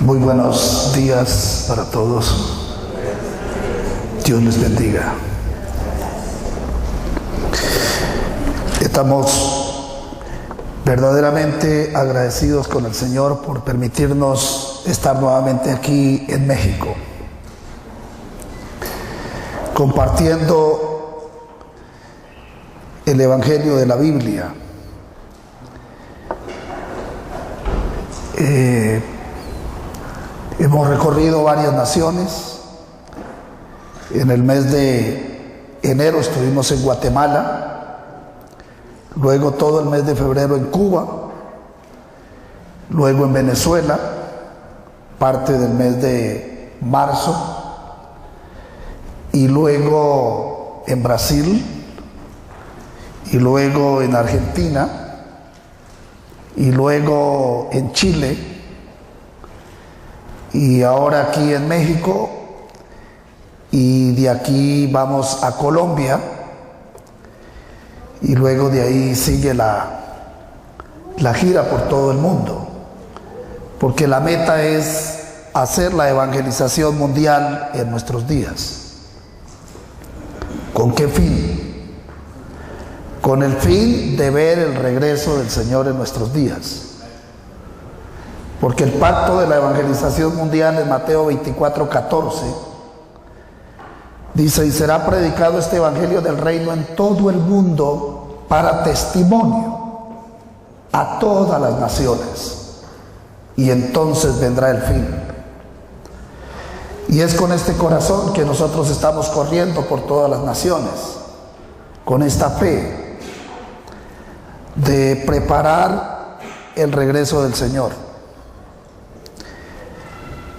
Muy buenos días para todos. Dios les bendiga. Estamos verdaderamente agradecidos con el Señor por permitirnos estar nuevamente aquí en México, compartiendo el Evangelio de la Biblia. Hemos recorrido varias naciones. En el mes de enero estuvimos en Guatemala, luego todo el mes de febrero en Cuba, luego en Venezuela, parte del mes de marzo, y luego en Brasil, y luego en Argentina, y luego en Chile, y ahora aquí en México, y de aquí vamos a Colombia, y luego de ahí sigue la gira por todo el mundo, porque la meta es hacer la evangelización mundial en nuestros días. ¿Con qué fin? Con el fin de ver el regreso del Señor en nuestros días. Porque el pacto de la evangelización mundial en Mateo 24:14 dice: y será predicado este evangelio del reino en todo el mundo para testimonio a todas las naciones, y entonces vendrá el fin. Y es con este corazón que nosotros estamos corriendo por todas las naciones, con esta fe de preparar el regreso del Señor.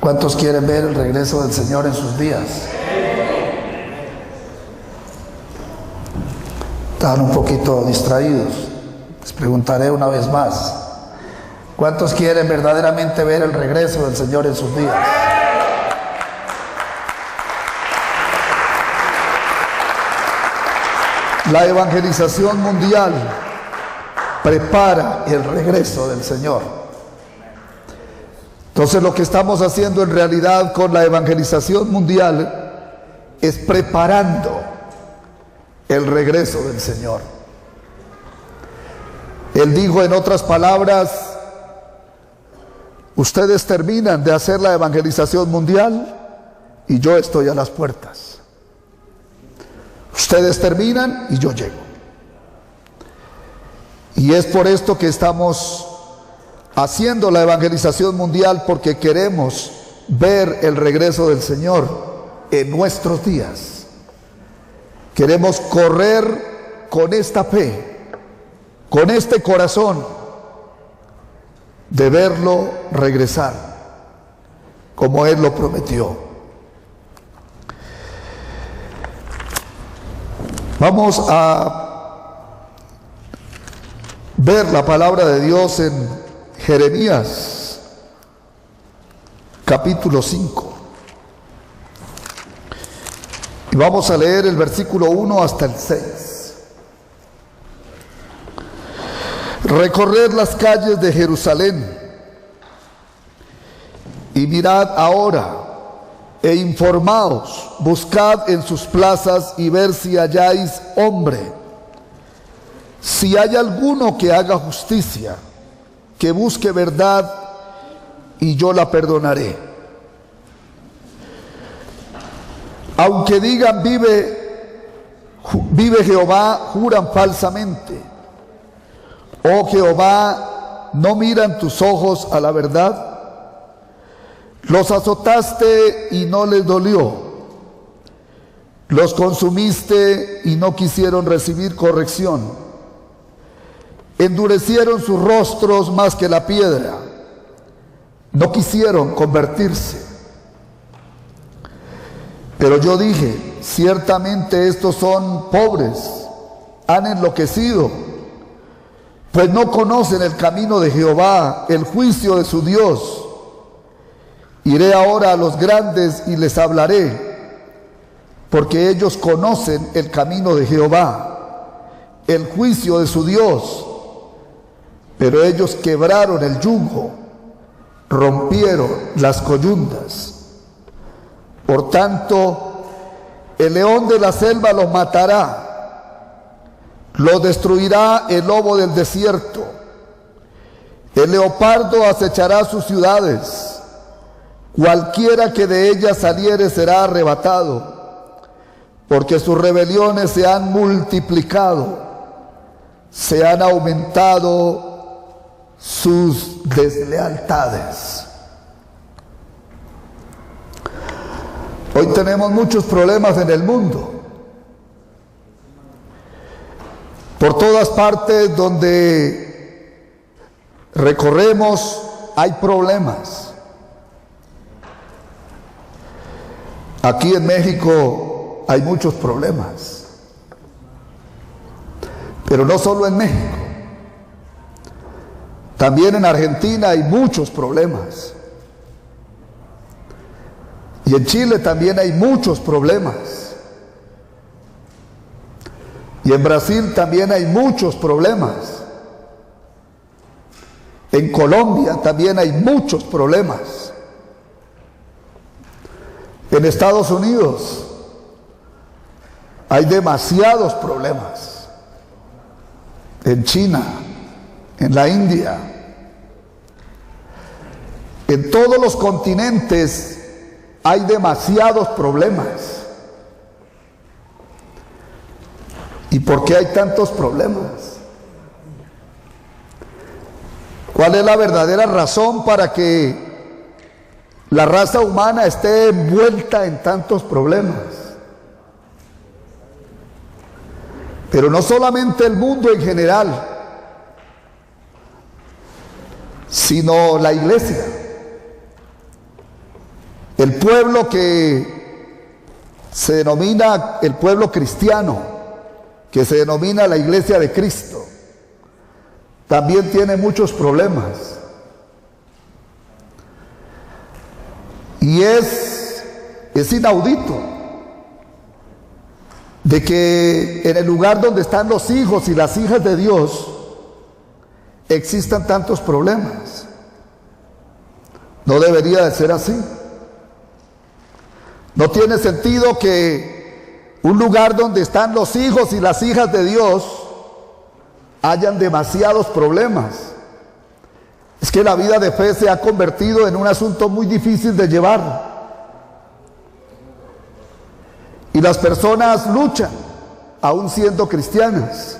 ¿Cuántos quieren ver el regreso del Señor en sus días? Están un poquito distraídos. Les preguntaré una vez más: ¿cuántos quieren verdaderamente ver el regreso del Señor en sus días? La evangelización mundial prepara el regreso del Señor. Entonces, lo que estamos haciendo en realidad con la evangelización mundial es preparando el regreso del Señor. Él dijo, en otras palabras: ustedes terminan de hacer la evangelización mundial y yo estoy a las puertas. Ustedes terminan y yo llego. Y es por esto que estamos haciendo la evangelización mundial, porque queremos ver el regreso del Señor en nuestros días. Queremos correr con esta fe, con este corazón, de verlo regresar como Él lo prometió. Vamos a ver la palabra de Dios en Jeremías capítulo 5, y vamos a leer el versículo 1 hasta el 6. Recorred las calles de Jerusalén y mirad ahora e informaos, buscad en sus plazas y ver si halláis hombre, si hay alguno que haga justicia, que busque verdad, y yo la perdonaré. Aunque digan vive Jehová, juran falsamente. Oh Jehová, ¿no miran tus ojos a la verdad? Los azotaste y no les dolió. Los consumiste y no quisieron recibir corrección. Endurecieron sus rostros más que la piedra, no quisieron convertirse. Pero yo dije: ciertamente estos son pobres, han enloquecido, pues no conocen el camino de Jehová, el juicio de su Dios. Iré ahora a los grandes y les hablaré, porque ellos conocen el camino de Jehová, el juicio de su Dios. Pero ellos quebraron el yugo rompieron las coyundas. Por tanto, el león de la selva los matará, los destruirá el lobo del desierto. El leopardo acechará sus ciudades, cualquiera que de ellas saliere será arrebatado, porque sus rebeliones se han multiplicado, se han aumentado sus deslealtades. Hoy tenemos muchos problemas en el mundo. Por todas partes donde recorremos hay problemas. Aquí en México hay muchos problemas. Pero no solo en México. También en Argentina hay muchos problemas. Y en Chile también hay muchos problemas. Y en Brasil también hay muchos problemas. En Colombia también hay muchos problemas. En Estados Unidos hay demasiados problemas. En China, en la India, en todos los continentes hay demasiados problemas. ¿Y por qué hay tantos problemas? ¿Cuál es la verdadera razón para que la raza humana esté envuelta en tantos problemas? Pero no solamente el mundo en general, sino la iglesia. El pueblo que se denomina el pueblo cristiano, que se denomina la iglesia de Cristo, también tiene muchos problemas. Y es inaudito de que en el lugar donde están los hijos y las hijas de Dios existan tantos problemas. No debería de ser así. No tiene sentido que un lugar donde están los hijos y las hijas de Dios hayan demasiados problemas. Es que la vida de fe se ha convertido en un asunto muy difícil de llevar. Y las personas luchan, aún siendo cristianas.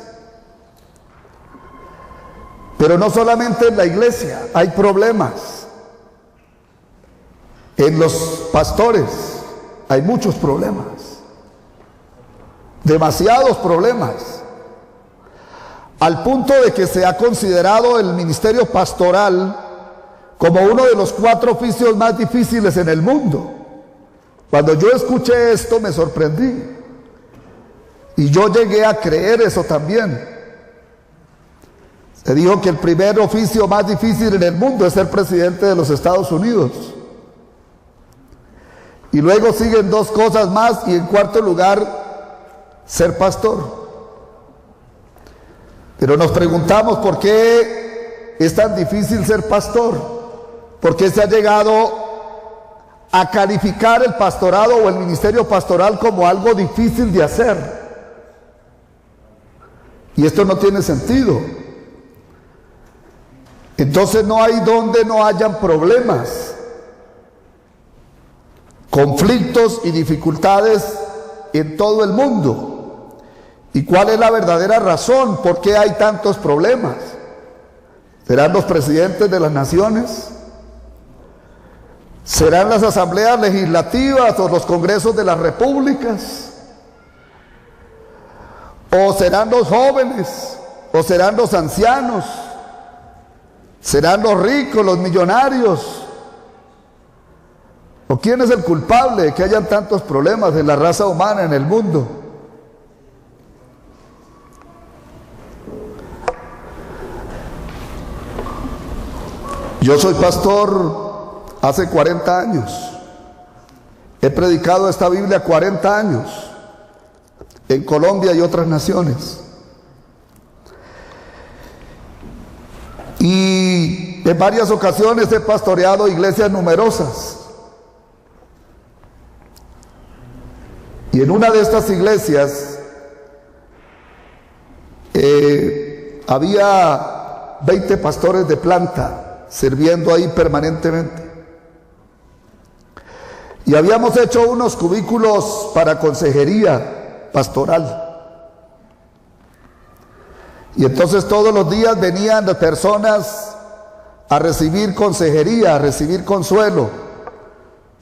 Pero no solamente en la iglesia hay problemas. En los pastores hay muchos problemas. Demasiados problemas. Al punto de que se ha considerado el ministerio pastoral como uno de los 4 oficios más difíciles en el mundo. Cuando yo escuché esto me sorprendí. Y yo llegué a creer eso también. Se dijo que el primer oficio más difícil en el mundo es ser presidente de los Estados Unidos. Y luego siguen 2 cosas más, y en cuarto lugar, ser pastor. Pero nos preguntamos por qué es tan difícil ser pastor. ¿Por qué se ha llegado a calificar el pastorado o el ministerio pastoral como algo difícil de hacer? Y esto no tiene sentido. Entonces no hay donde no hayan problemas, conflictos y dificultades en todo el mundo. ¿Y cuál es la verdadera razón por qué hay tantos problemas? ¿Serán los presidentes de las naciones? ¿Serán las asambleas legislativas o los congresos de las repúblicas? ¿O serán los jóvenes? ¿O serán los ancianos? ¿Serán los ricos, los millonarios? ¿O quién es el culpable de que hayan tantos problemas en la raza humana, en el mundo? Yo soy pastor hace 40 años. He predicado esta Biblia 40 años en Colombia y otras naciones. Y en varias ocasiones he pastoreado iglesias numerosas. Y en una de estas iglesias había 20 pastores de planta sirviendo ahí permanentemente. Y habíamos hecho unos cubículos para consejería pastoral. Y entonces todos los días venían personas a recibir consejería, a recibir consuelo,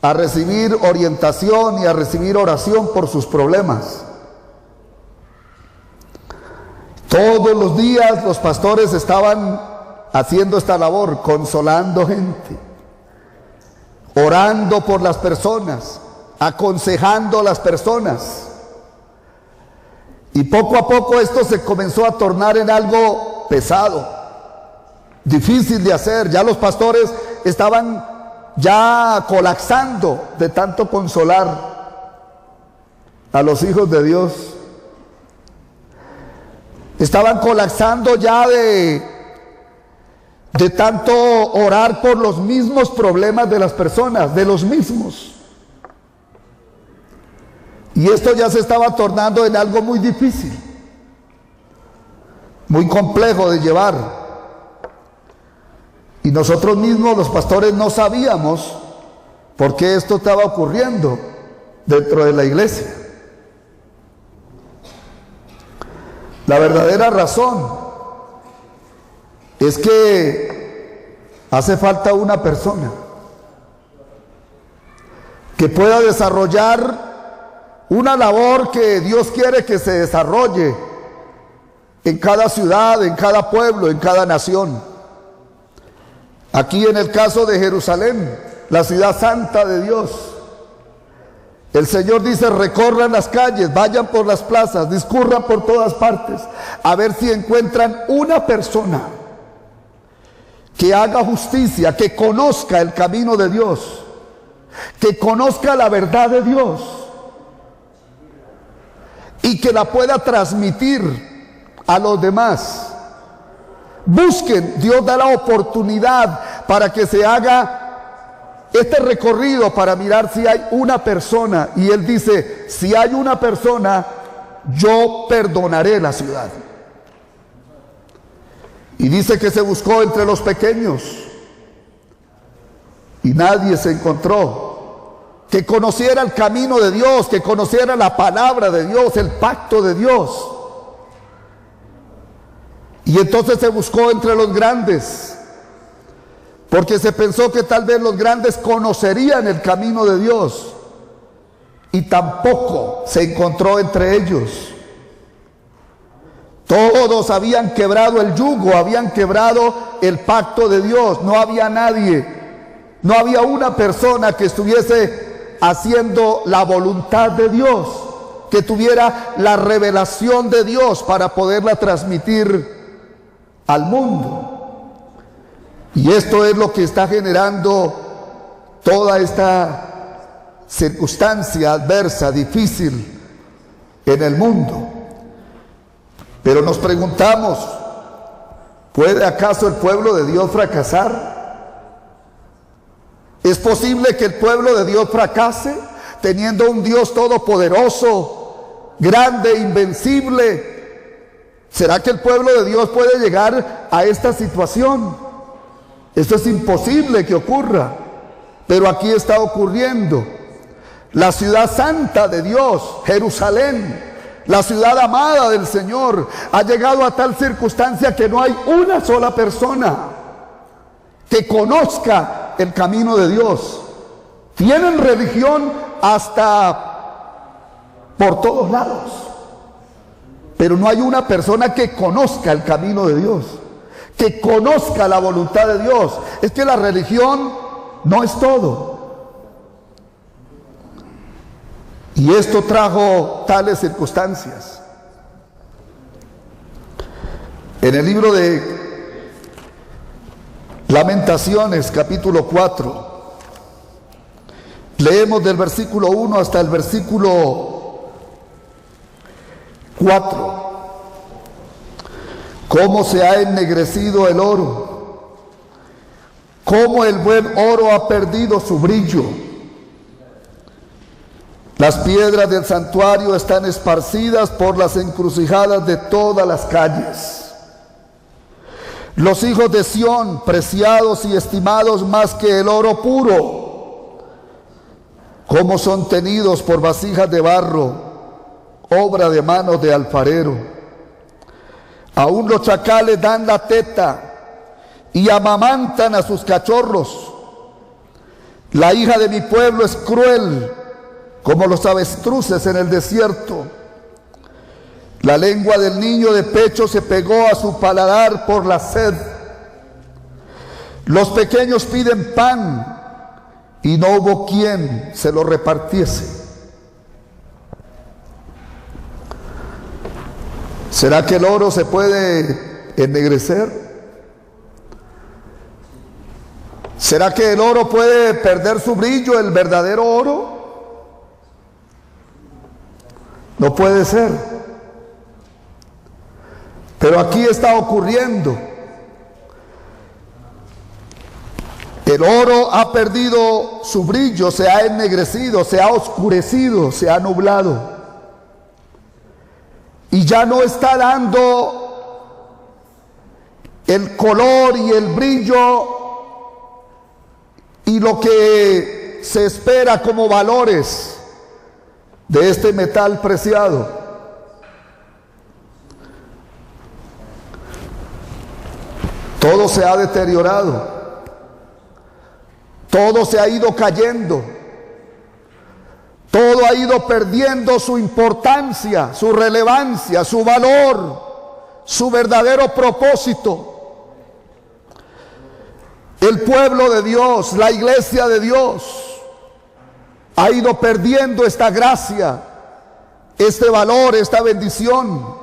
a recibir orientación y a recibir oración por sus problemas. Todos los días los pastores estaban haciendo esta labor, consolando gente, orando por las personas, aconsejando a las personas. Y poco a poco esto se comenzó a tornar en algo pesado, difícil de hacer. Ya los pastores estaban ya colapsando de tanto consolar a los hijos de Dios. Estaban colapsando ya de tanto orar por los mismos problemas de las personas, de los mismos. Y esto ya se estaba tornando en algo muy difícil, muy complejo de llevar. Y nosotros mismos, los pastores, no sabíamos por qué esto estaba ocurriendo dentro de la iglesia. La verdadera razón es que hace falta una persona que pueda desarrollar una labor que Dios quiere que se desarrolle en cada ciudad, en cada pueblo, en cada nación. Aquí en el caso de Jerusalén, la ciudad santa de Dios, el Señor dice: recorran las calles, vayan por las plazas, discurran por todas partes, a ver si encuentran una persona que haga justicia, que conozca el camino de Dios, que conozca la verdad de Dios y que la pueda transmitir a los demás. Busquen, Dios da la oportunidad para que se haga este recorrido para mirar si hay una persona. Y Él dice: si hay una persona, yo perdonaré la ciudad. Y dice que se buscó entre los pequeños y nadie se encontró que conociera el camino de Dios, que conociera la palabra de Dios, el pacto de Dios. Y entonces se buscó entre los grandes, porque se pensó que tal vez los grandes conocerían el camino de Dios, y tampoco se encontró entre ellos. Todos habían quebrado el yugo, habían quebrado el pacto de Dios. No había nadie, no había una persona que estuviese haciendo la voluntad de Dios, que tuviera la revelación de Dios para poderla transmitir al mundo. Y esto es lo que está generando toda esta circunstancia adversa, difícil en el mundo. Pero nos preguntamos: ¿puede acaso el pueblo de Dios fracasar? ¿Es posible que el pueblo de Dios fracase teniendo un Dios todopoderoso, grande, invencible? ¿Será que el pueblo de Dios puede llegar a esta situación? Esto es imposible que ocurra, pero aquí está ocurriendo. La ciudad santa de Dios, Jerusalén, la ciudad amada del Señor, ha llegado a tal circunstancia que no hay una sola persona que conozca el camino de Dios. Tienen religión hasta por todos lados, pero no hay una persona que conozca el camino de Dios, que conozca la voluntad de Dios. Es que la religión no es todo. Y esto trajo tales circunstancias. En el libro de Lamentaciones, capítulo 4, leemos del versículo 1 hasta el versículo 4. Cómo se ha ennegrecido el oro cómo el buen oro ha perdido su brillo. Las piedras del santuario están esparcidas por las encrucijadas de todas las calles. Los hijos de Sión, preciados y estimados más que el oro puro, como son tenidos por vasijas de barro, obra de manos de alfarero. Aún los chacales dan la teta y amamantan a sus cachorros. La hija de mi pueblo es cruel, como los avestruces en el desierto. La lengua del niño de pecho se pegó a su paladar por la sed. Los pequeños piden pan y no hubo quien se lo repartiese. ¿Será que el oro se puede ennegrecer? ¿Será que el oro puede perder su brillo, el verdadero oro? No puede ser. Pero aquí está ocurriendo. El oro ha perdido su brillo, se ha ennegrecido, se ha oscurecido, se ha nublado. Y ya no está dando el color y el brillo y lo que se espera como valores de este metal preciado. Todo se ha deteriorado, todo se ha ido cayendo, todo ha ido perdiendo su importancia, su relevancia, su valor, su verdadero propósito. El pueblo de Dios, la iglesia de Dios, ha ido perdiendo esta gracia, este valor, esta bendición.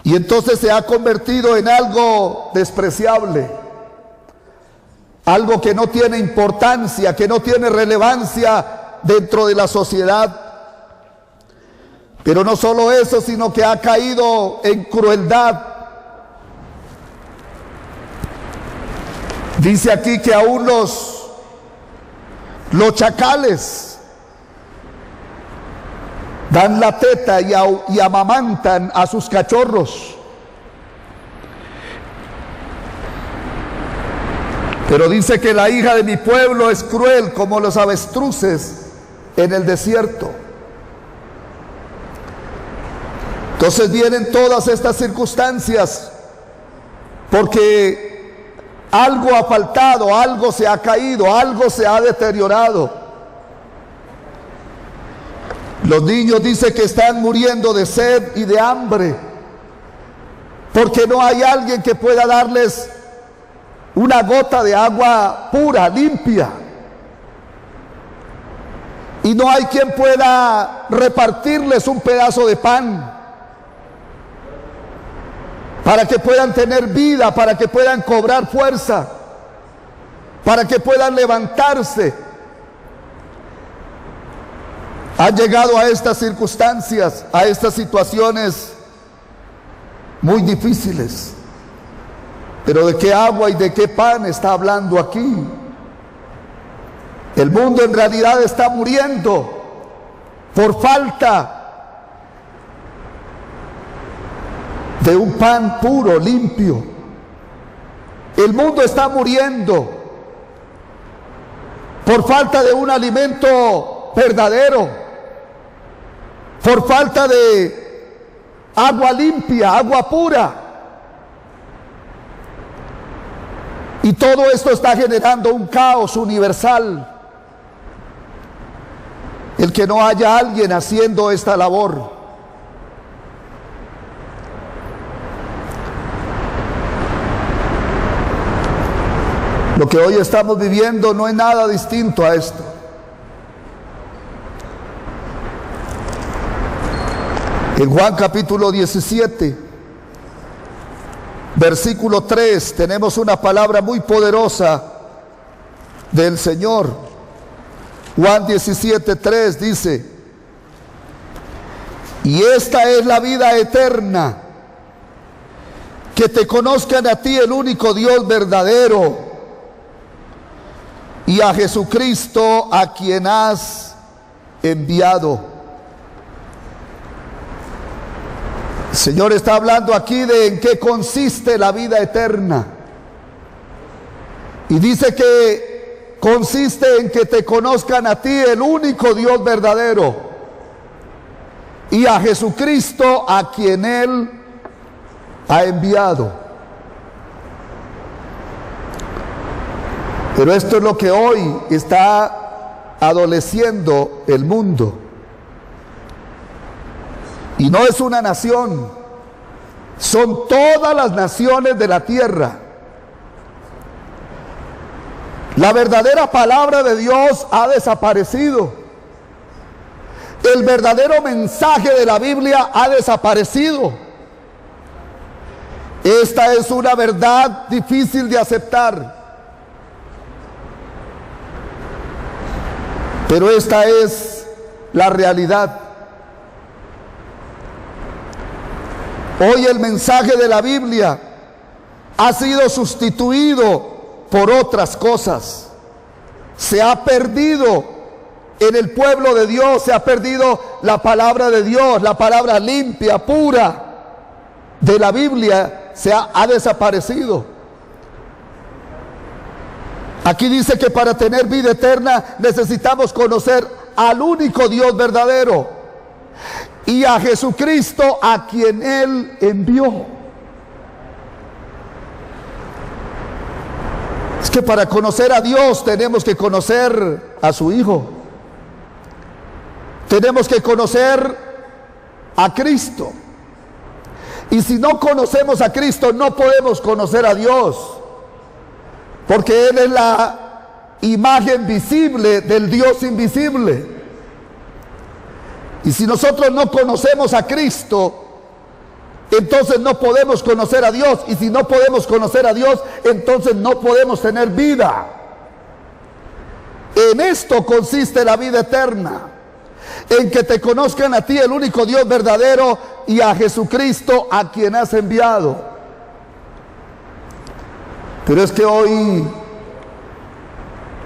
Y entonces se ha convertido en algo despreciable, algo que no tiene importancia, que no tiene relevancia dentro de la sociedad. Pero no solo eso, sino que ha caído en crueldad. Dice aquí que aún los chacales dan la teta y amamantan a sus cachorros. Pero dice que la hija de mi pueblo es cruel como los avestruces en el desierto. Entonces vienen todas estas circunstancias porque algo ha faltado, algo se ha caído, algo se ha deteriorado. Los niños dicen que están muriendo de sed y de hambre porque no hay alguien que pueda darles una gota de agua pura, limpia. Y no hay quien pueda repartirles un pedazo de pan para que puedan tener vida, para que puedan cobrar fuerza, para que puedan levantarse. Han llegado a estas circunstancias, a estas situaciones muy difíciles. Pero ¿de qué agua y de qué pan está hablando aquí? El mundo en realidad está muriendo por falta de un pan puro, limpio. El mundo está muriendo por falta de un alimento verdadero, por falta de agua limpia, agua pura. Y todo esto está generando un caos universal. El que no haya alguien haciendo esta labor. Lo que hoy estamos viviendo no es nada distinto a esto. En Juan capítulo 17, versículo 3, tenemos una palabra muy poderosa del Señor. Juan 17, 3 dice: y esta es la vida eterna, que te conozcan a ti, el único Dios verdadero, y a Jesucristo a quien has enviado. El Señor está hablando aquí de en qué consiste la vida eterna. Y dice que consiste en que te conozcan a ti, el único Dios verdadero, y a Jesucristo a quien Él ha enviado. Pero esto es lo que hoy está adoleciendo el mundo. Y no es una nación, son todas las naciones de la tierra. La verdadera palabra de Dios ha desaparecido. El verdadero mensaje de la Biblia ha desaparecido. Esta es una verdad difícil de aceptar. Pero esta es la realidad. Hoy el mensaje de la Biblia ha sido sustituido por otras cosas. Se ha perdido en el pueblo de Dios, se ha perdido la palabra de Dios, la palabra limpia, pura de la Biblia ha desaparecido. Aquí dice que para tener vida eterna necesitamos conocer al único Dios verdadero y a Jesucristo a quien Él envió. Es que para conocer a Dios tenemos que conocer a su Hijo. Tenemos que conocer a Cristo. Y si no conocemos a Cristo, no podemos conocer a Dios. Porque Él es la imagen visible del Dios invisible. Y si nosotros no conocemos a Cristo, entonces no podemos conocer a Dios. Y si no podemos conocer a Dios, entonces no podemos tener vida. En esto consiste la vida eterna, en que te conozcan a ti, el único Dios verdadero, y a Jesucristo a quien has enviado. Pero es que hoy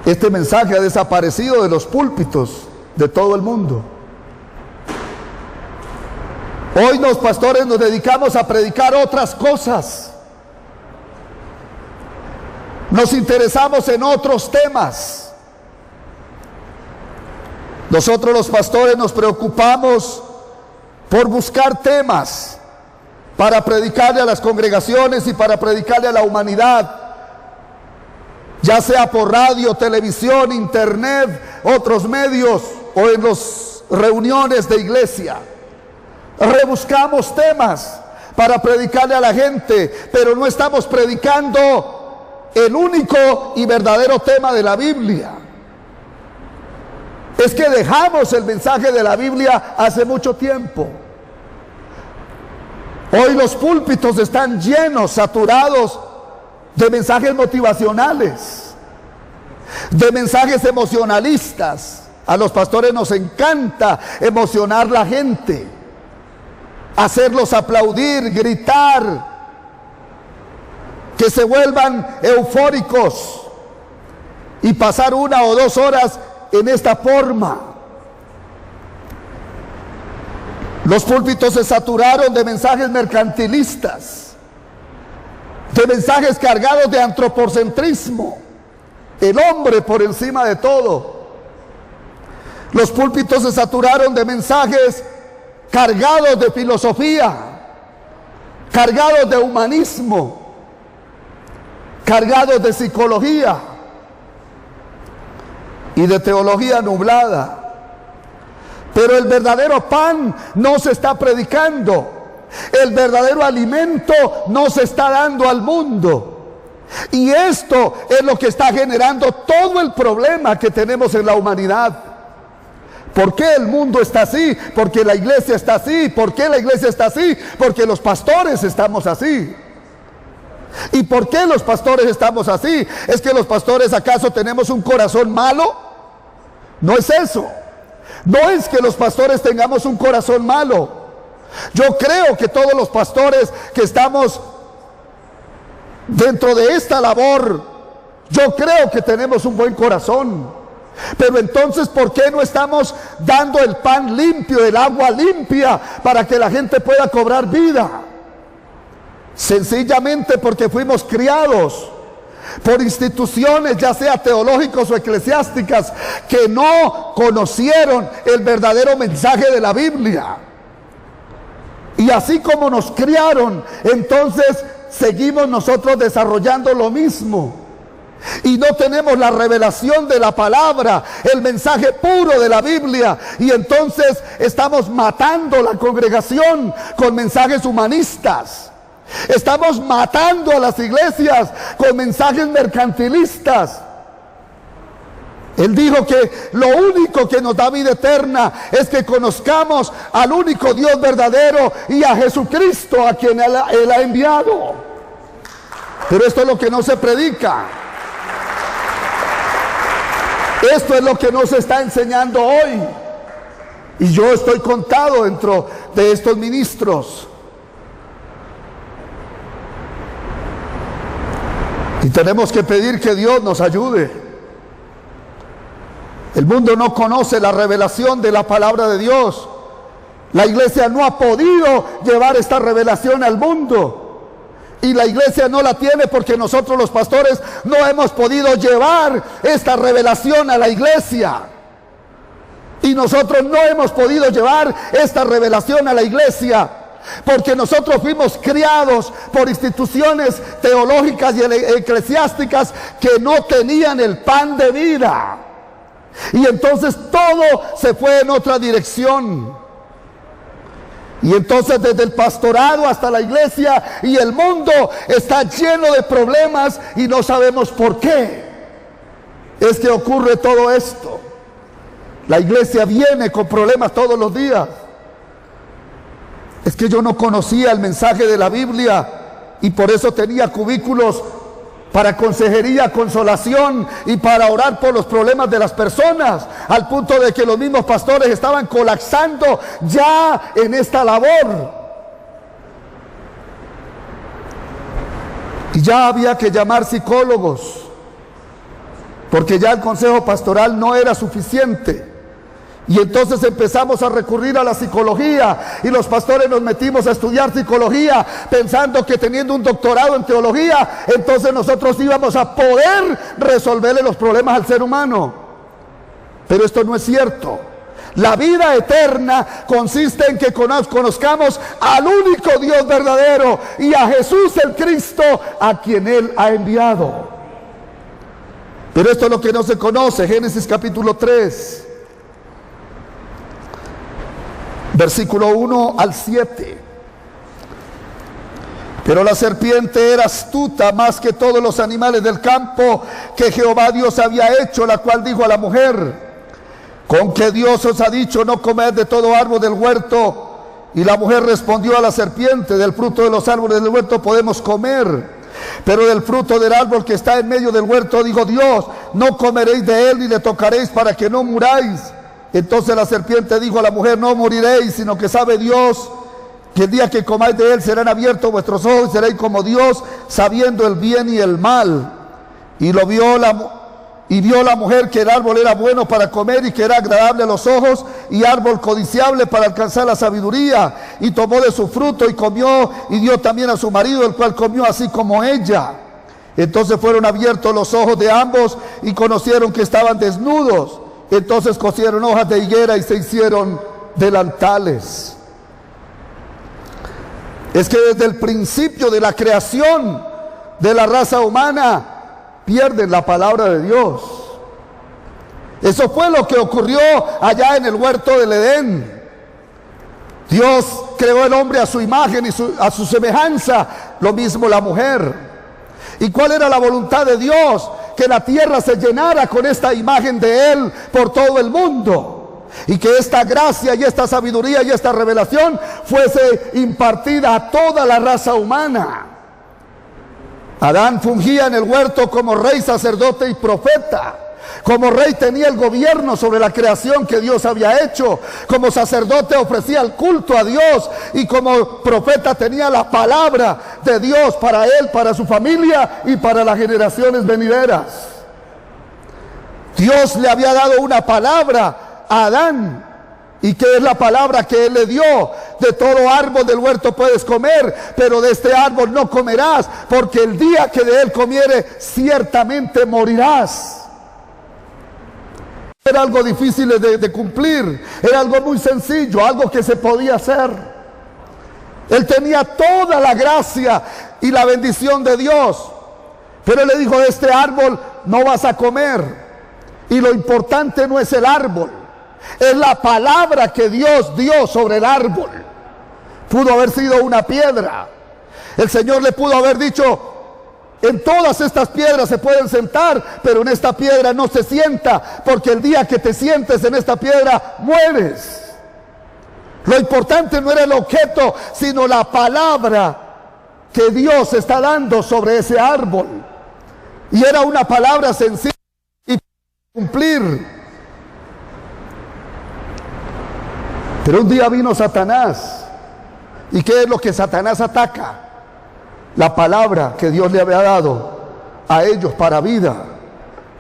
este mensaje ha desaparecido de los púlpitos de todo el mundo. Hoy los pastores nos dedicamos a predicar otras cosas. Nos interesamos en otros temas. Nosotros los pastores nos preocupamos por buscar temas para predicarle a las congregaciones y para predicarle a la humanidad, ya sea por radio, televisión, internet, otros medios o en las reuniones de iglesia. Rebuscamos temas para predicarle a la gente, pero no estamos predicando el único y verdadero tema de la Biblia. Es que dejamos el mensaje de la Biblia hace mucho tiempo. Hoy los púlpitos están llenos, saturados de mensajes motivacionales, de mensajes emocionalistas. A los pastores nos encanta emocionar la gente, hacerlos aplaudir, gritar, que se vuelvan eufóricos y pasar 1 o 2 horas en esta forma. Los púlpitos se saturaron de mensajes mercantilistas, de mensajes cargados de antropocentrismo, el hombre por encima de todo. Los púlpitos se saturaron de mensajes cargados de filosofía, cargados de humanismo, cargados de psicología y de teología nublada. Pero el verdadero pan no se está predicando, el verdadero alimento no se está dando al mundo. Y esto es lo que está generando todo el problema que tenemos en la humanidad. ¿Por qué el mundo está así? Porque la iglesia está así. ¿Por qué la iglesia está así? Porque los pastores estamos así. ¿Y por qué los pastores estamos así? ¿Es que los pastores acaso tenemos un corazón malo? No es eso. No es que los pastores tengamos un corazón malo. Yo creo que todos los pastores que estamos dentro de esta labor Yo creo que tenemos un buen corazón. Pero entonces, ¿por qué no estamos dando el pan limpio, el agua limpia, para que la gente pueda cobrar vida? Sencillamente porque fuimos criados por instituciones, ya sea teológicas o eclesiásticas, que no conocieron el verdadero mensaje de la Biblia. Y así como nos criaron, entonces seguimos nosotros desarrollando lo mismo. Y no tenemos la revelación de la palabra, el mensaje puro de la Biblia. Y entonces estamos matando la congregación con mensajes humanistas. Estamos matando a las iglesias con mensajes mercantilistas. Él dijo que lo único que nos da vida eterna es que conozcamos al único Dios verdadero y a Jesucristo, a quien Él ha enviado. Pero esto es lo que no se predica. Esto es lo que no se está enseñando hoy. Y yo estoy contado dentro de estos ministros. Y tenemos que pedir que Dios nos ayude. El mundo no conoce la revelación de la palabra de Dios. La iglesia no ha podido llevar esta revelación al mundo. Y la iglesia no la tiene porque nosotros los pastores no hemos podido llevar esta revelación a la iglesia. Y nosotros no hemos podido llevar esta revelación a la iglesia porque nosotros fuimos criados por instituciones teológicas y eclesiásticas que no tenían el pan de vida. Y entonces todo se fue en otra dirección. Y entonces desde el pastorado hasta la iglesia y el mundo está lleno de problemas y no sabemos por qué es que ocurre todo esto. La iglesia viene con problemas todos los días. Es que yo no conocía el mensaje de la Biblia y por eso tenía cubículos para consejería, consolación y para orar por los problemas de las personas, al punto de que los mismos pastores estaban colapsando ya en esta labor. Y ya había que llamar psicólogos, porque ya el consejo pastoral no era suficiente. Y entonces empezamos a recurrir a la psicología y los pastores nos metimos a estudiar psicología pensando que teniendo un doctorado en teología entonces nosotros íbamos a poder resolverle los problemas al ser humano. Pero esto no es cierto. La vida eterna consiste en que conozcamos al único Dios verdadero y a Jesús el Cristo, a quien Él ha enviado. Pero esto es lo que no se conoce. Génesis capítulo 3. Versículo 1 al 7. Pero la serpiente era astuta más que todos los animales del campo que Jehová Dios había hecho, la cual dijo a la mujer: ¿con qué Dios os ha dicho no comed de todo árbol del huerto? Y la mujer respondió a la serpiente: del fruto de los árboles del huerto podemos comer, pero del fruto del árbol que está en medio del huerto, dijo Dios, no comeréis de él ni le tocaréis para que no muráis. Entonces la serpiente dijo a la mujer: no moriréis, sino que sabe Dios que el día que comáis de él serán abiertos vuestros ojos y seréis como Dios, sabiendo el bien y el mal. Y vio la mujer que el árbol era bueno para comer y que era agradable a los ojos y árbol codiciable para alcanzar la sabiduría. Y tomó de su fruto y comió y dio también a su marido, el cual comió así como ella. Entonces fueron abiertos los ojos de ambos y conocieron que estaban desnudos. Entonces cosieron hojas de higuera y se hicieron delantales. Es que desde el principio de la creación de la raza humana pierden la palabra de Dios. Eso fue lo que ocurrió allá en el huerto del Edén. Dios creó el hombre a su imagen y a su semejanza, lo mismo la mujer. ¿Y cuál era la voluntad de Dios? Que la tierra se llenara con esta imagen de Él por todo el mundo, y que esta gracia y esta sabiduría y esta revelación fuese impartida a toda la raza humana. Adán fungía en el huerto como rey, sacerdote y profeta, Como rey tenía el gobierno sobre la creación que Dios había hecho. Como sacerdote ofrecía el culto a Dios. Y como profeta tenía la palabra de Dios para él, para su familia y para las generaciones venideras. Dios le había dado una palabra a Adán. ¿Y qué es la palabra que él le dio? De todo árbol del huerto puedes comer, pero de este árbol no comerás, porque el día que de él comiere, ciertamente morirás. Era algo difícil de cumplir, era algo muy sencillo, algo que se podía hacer. Él tenía toda la gracia y la bendición de Dios, pero él le dijo: de este árbol no vas a comer. Y lo importante no es el árbol, es la palabra que Dios dio sobre el árbol. Pudo haber sido una piedra. El Señor le pudo haber dicho: en todas estas piedras se pueden sentar, pero en esta piedra no se sienta, porque el día que te sientes en esta piedra, mueres. Lo importante no era el objeto, sino la palabra que Dios está dando sobre ese árbol. Y era una palabra sencilla y cumplir. Pero un día vino Satanás. ¿Y qué es lo que Satanás ataca? La palabra que Dios le había dado a ellos para vida,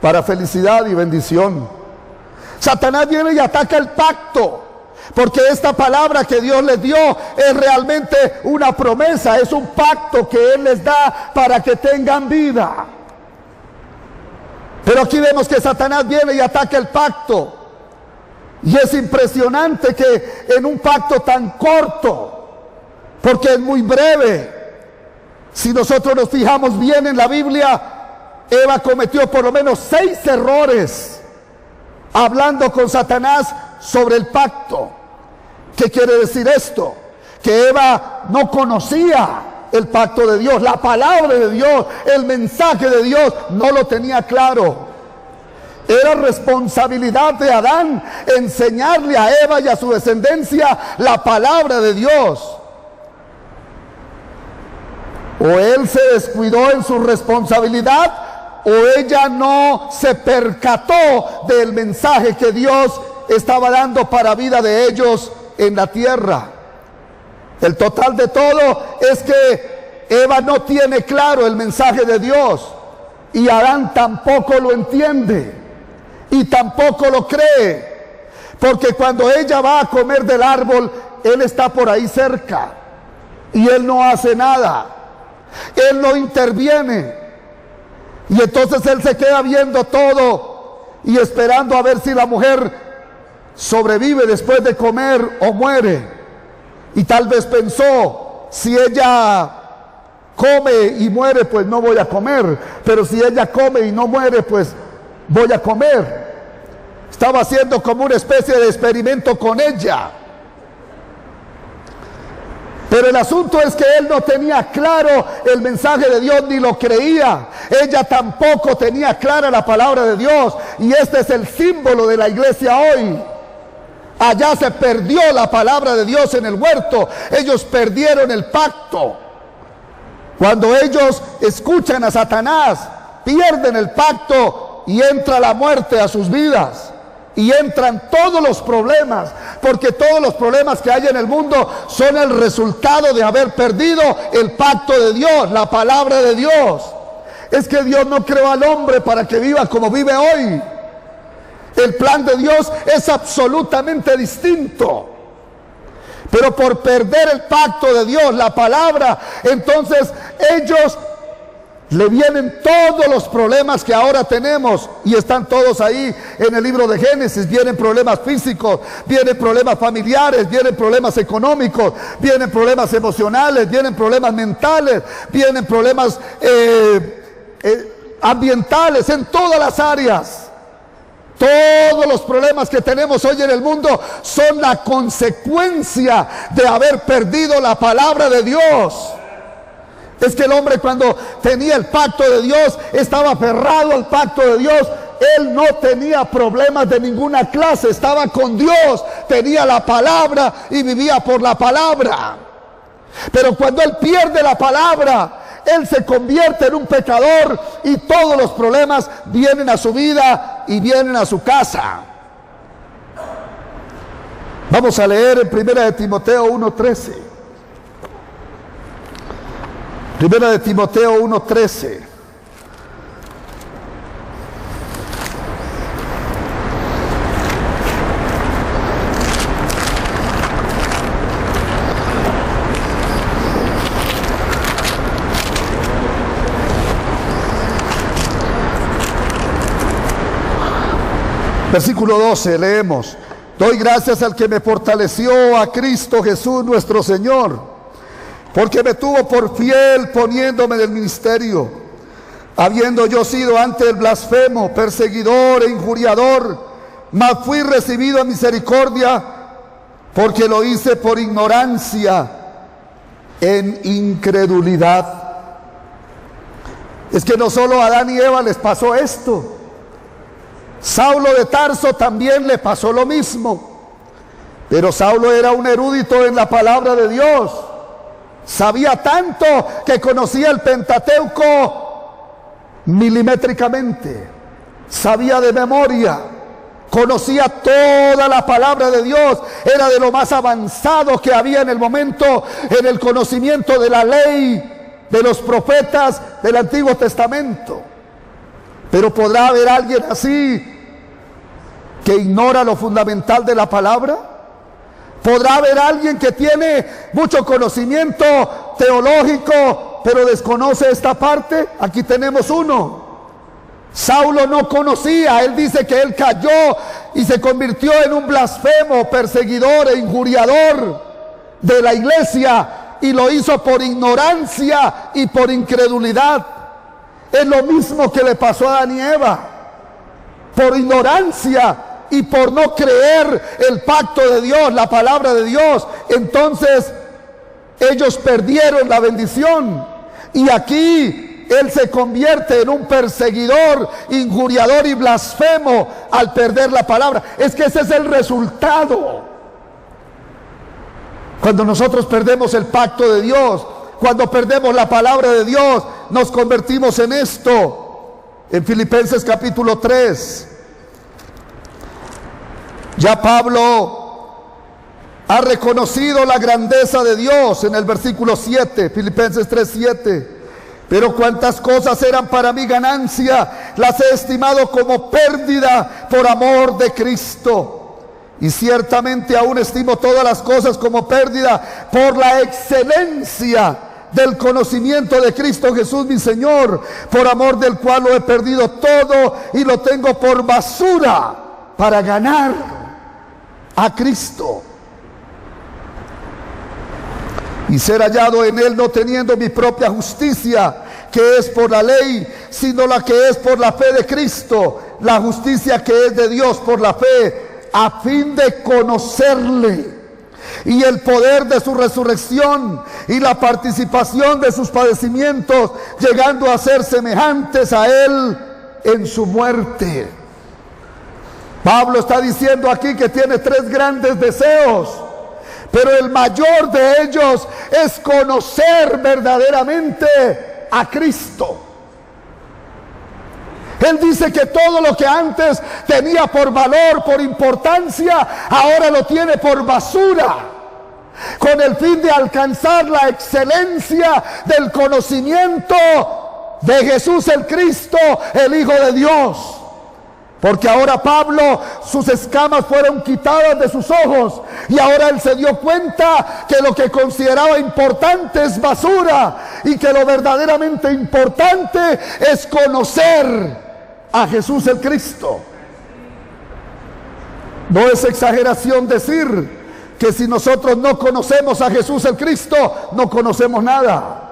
para felicidad y bendición. Satanás viene y ataca el pacto, porque esta palabra que Dios les dio es realmente una promesa, es un pacto que Él les da para que tengan vida. Pero aquí vemos que Satanás viene y ataca el pacto. Y es impresionante que en un pacto tan corto, porque es muy breve, si nosotros nos fijamos bien en la Biblia, Eva cometió por lo menos 6 errores hablando con Satanás sobre el pacto. ¿Qué quiere decir esto? Que Eva no conocía el pacto de Dios, la palabra de Dios, el mensaje de Dios, no lo tenía claro. Era responsabilidad de Adán enseñarle a Eva y a su descendencia la palabra de Dios. O él se descuidó en su responsabilidad, o ella no se percató del mensaje que Dios estaba dando para vida de ellos en la tierra. El total de todo es que Eva no tiene claro el mensaje de Dios, y Adán tampoco lo entiende y tampoco lo cree, porque cuando ella va a comer del árbol, él está por ahí cerca y él no hace nada, él no interviene. Y entonces él se queda viendo todo y esperando a ver si la mujer sobrevive después de comer o muere. Y tal vez pensó: si ella come y muere, pues no voy a comer, pero si ella come y no muere, pues voy a comer. Estaba haciendo como una especie de experimento con ella. Pero el asunto es que él no tenía claro el mensaje de Dios ni lo creía. Ella tampoco tenía clara la palabra de Dios. Y este es el símbolo de la iglesia hoy. Allá se perdió la palabra de Dios en el huerto. Ellos perdieron el pacto. Cuando ellos escuchan a Satanás, pierden el pacto y entra la muerte a sus vidas. Y entran todos los problemas, porque todos los problemas que hay en el mundo son el resultado de haber perdido el pacto de Dios, la palabra de Dios. Es que Dios no creó al hombre para que viva como vive hoy. El plan de Dios es absolutamente distinto. Pero por perder el pacto de Dios, la palabra, entonces ellos le vienen todos los problemas que ahora tenemos, y están todos ahí en el libro de Génesis. Vienen problemas físicos, vienen problemas familiares, vienen problemas económicos, vienen problemas emocionales, vienen problemas mentales, vienen problemas ambientales, en todas las áreas. Todos los problemas que tenemos hoy en el mundo son la consecuencia de haber perdido la palabra de Dios. Es que el hombre, cuando tenía el pacto de Dios, estaba aferrado al pacto de Dios. Él no tenía problemas de ninguna clase, estaba con Dios, tenía la palabra y vivía por la palabra. Pero cuando él pierde la palabra, él se convierte en un pecador y todos los problemas vienen a su vida y vienen a su casa. Vamos a leer en 1 de Timoteo 1:13. 1 de Timoteo 1:13. Versículo 12, leemos: doy gracias al que me fortaleció, a Cristo Jesús nuestro Señor, porque me tuvo por fiel poniéndome en el ministerio, habiendo yo sido antes el blasfemo, perseguidor e injuriador, mas fui recibido a misericordia, porque lo hice por ignorancia, en incredulidad. Es que no solo a Adán y Eva les pasó esto. Saulo de Tarso también le pasó lo mismo, pero Saulo era un erudito en la palabra de Dios, sabía tanto que conocía el Pentateuco milimétricamente, sabía de memoria, conocía toda la palabra de Dios, era de lo más avanzado que había en el momento en el conocimiento de la ley, de los profetas del Antiguo Testamento. Pero ¿podrá haber alguien así que ignora lo fundamental de la palabra? ¿Podrá haber alguien que tiene mucho conocimiento teológico pero desconoce esta parte? Aquí tenemos uno. Saulo no conocía, él dice que él cayó y se convirtió en un blasfemo, perseguidor e injuriador de la iglesia, y lo hizo por ignorancia y por incredulidad. Es lo mismo que le pasó a Adán y Eva, por ignorancia y por no creer el pacto de Dios, la palabra de Dios. Entonces ellos perdieron la bendición, y aquí él se convierte en un perseguidor, injuriador y blasfemo al perder la palabra. Es que ese es el resultado. Cuando nosotros perdemos el pacto de Dios, cuando perdemos la palabra de Dios, nos convertimos en esto. En Filipenses capítulo 3, ya Pablo ha reconocido la grandeza de Dios en el versículo 7, Filipenses 3:7. Pero cuantas cosas eran para mí ganancia, las he estimado como pérdida por amor de Cristo. Y ciertamente aún estimo todas las cosas como pérdida por la excelencia del conocimiento de Cristo Jesús mi Señor, por amor del cual lo he perdido todo y lo tengo por basura para ganar a Cristo y ser hallado en él, no teniendo mi propia justicia, que es por la ley, sino la que es por la fe de Cristo, la justicia que es de Dios por la fe, a fin de conocerle y el poder de su resurrección y la participación de sus padecimientos, llegando a ser semejantes a él en su muerte. Pablo está diciendo aquí que tiene tres grandes deseos, pero el mayor de ellos es conocer verdaderamente a Cristo. Él dice que todo lo que antes tenía por valor, por importancia, ahora lo tiene por basura, con el fin de alcanzar la excelencia del conocimiento de Jesús el Cristo, el Hijo de Dios. Porque ahora Pablo, sus escamas fueron quitadas de sus ojos, y ahora él se dio cuenta que lo que consideraba importante es basura, y que lo verdaderamente importante es conocer a Jesús el Cristo. No es exageración decir que si nosotros no conocemos a Jesús el Cristo, no conocemos nada.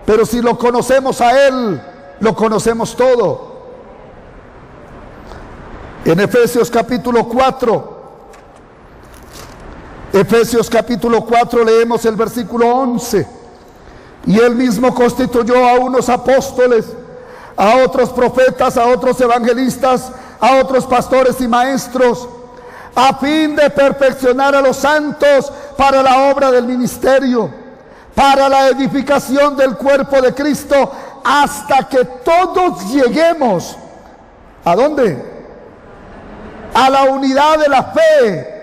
Pero si lo conocemos a Él, lo conocemos todo. En Efesios capítulo 4, Efesios capítulo 4 leemos el versículo 11. Y Él mismo constituyó a unos apóstoles, a otros profetas, a otros evangelistas, a otros pastores y maestros, a fin de perfeccionar a los santos para la obra del ministerio, para la edificación del cuerpo de Cristo, hasta que todos lleguemos. ¿A dónde? A la unidad de la fe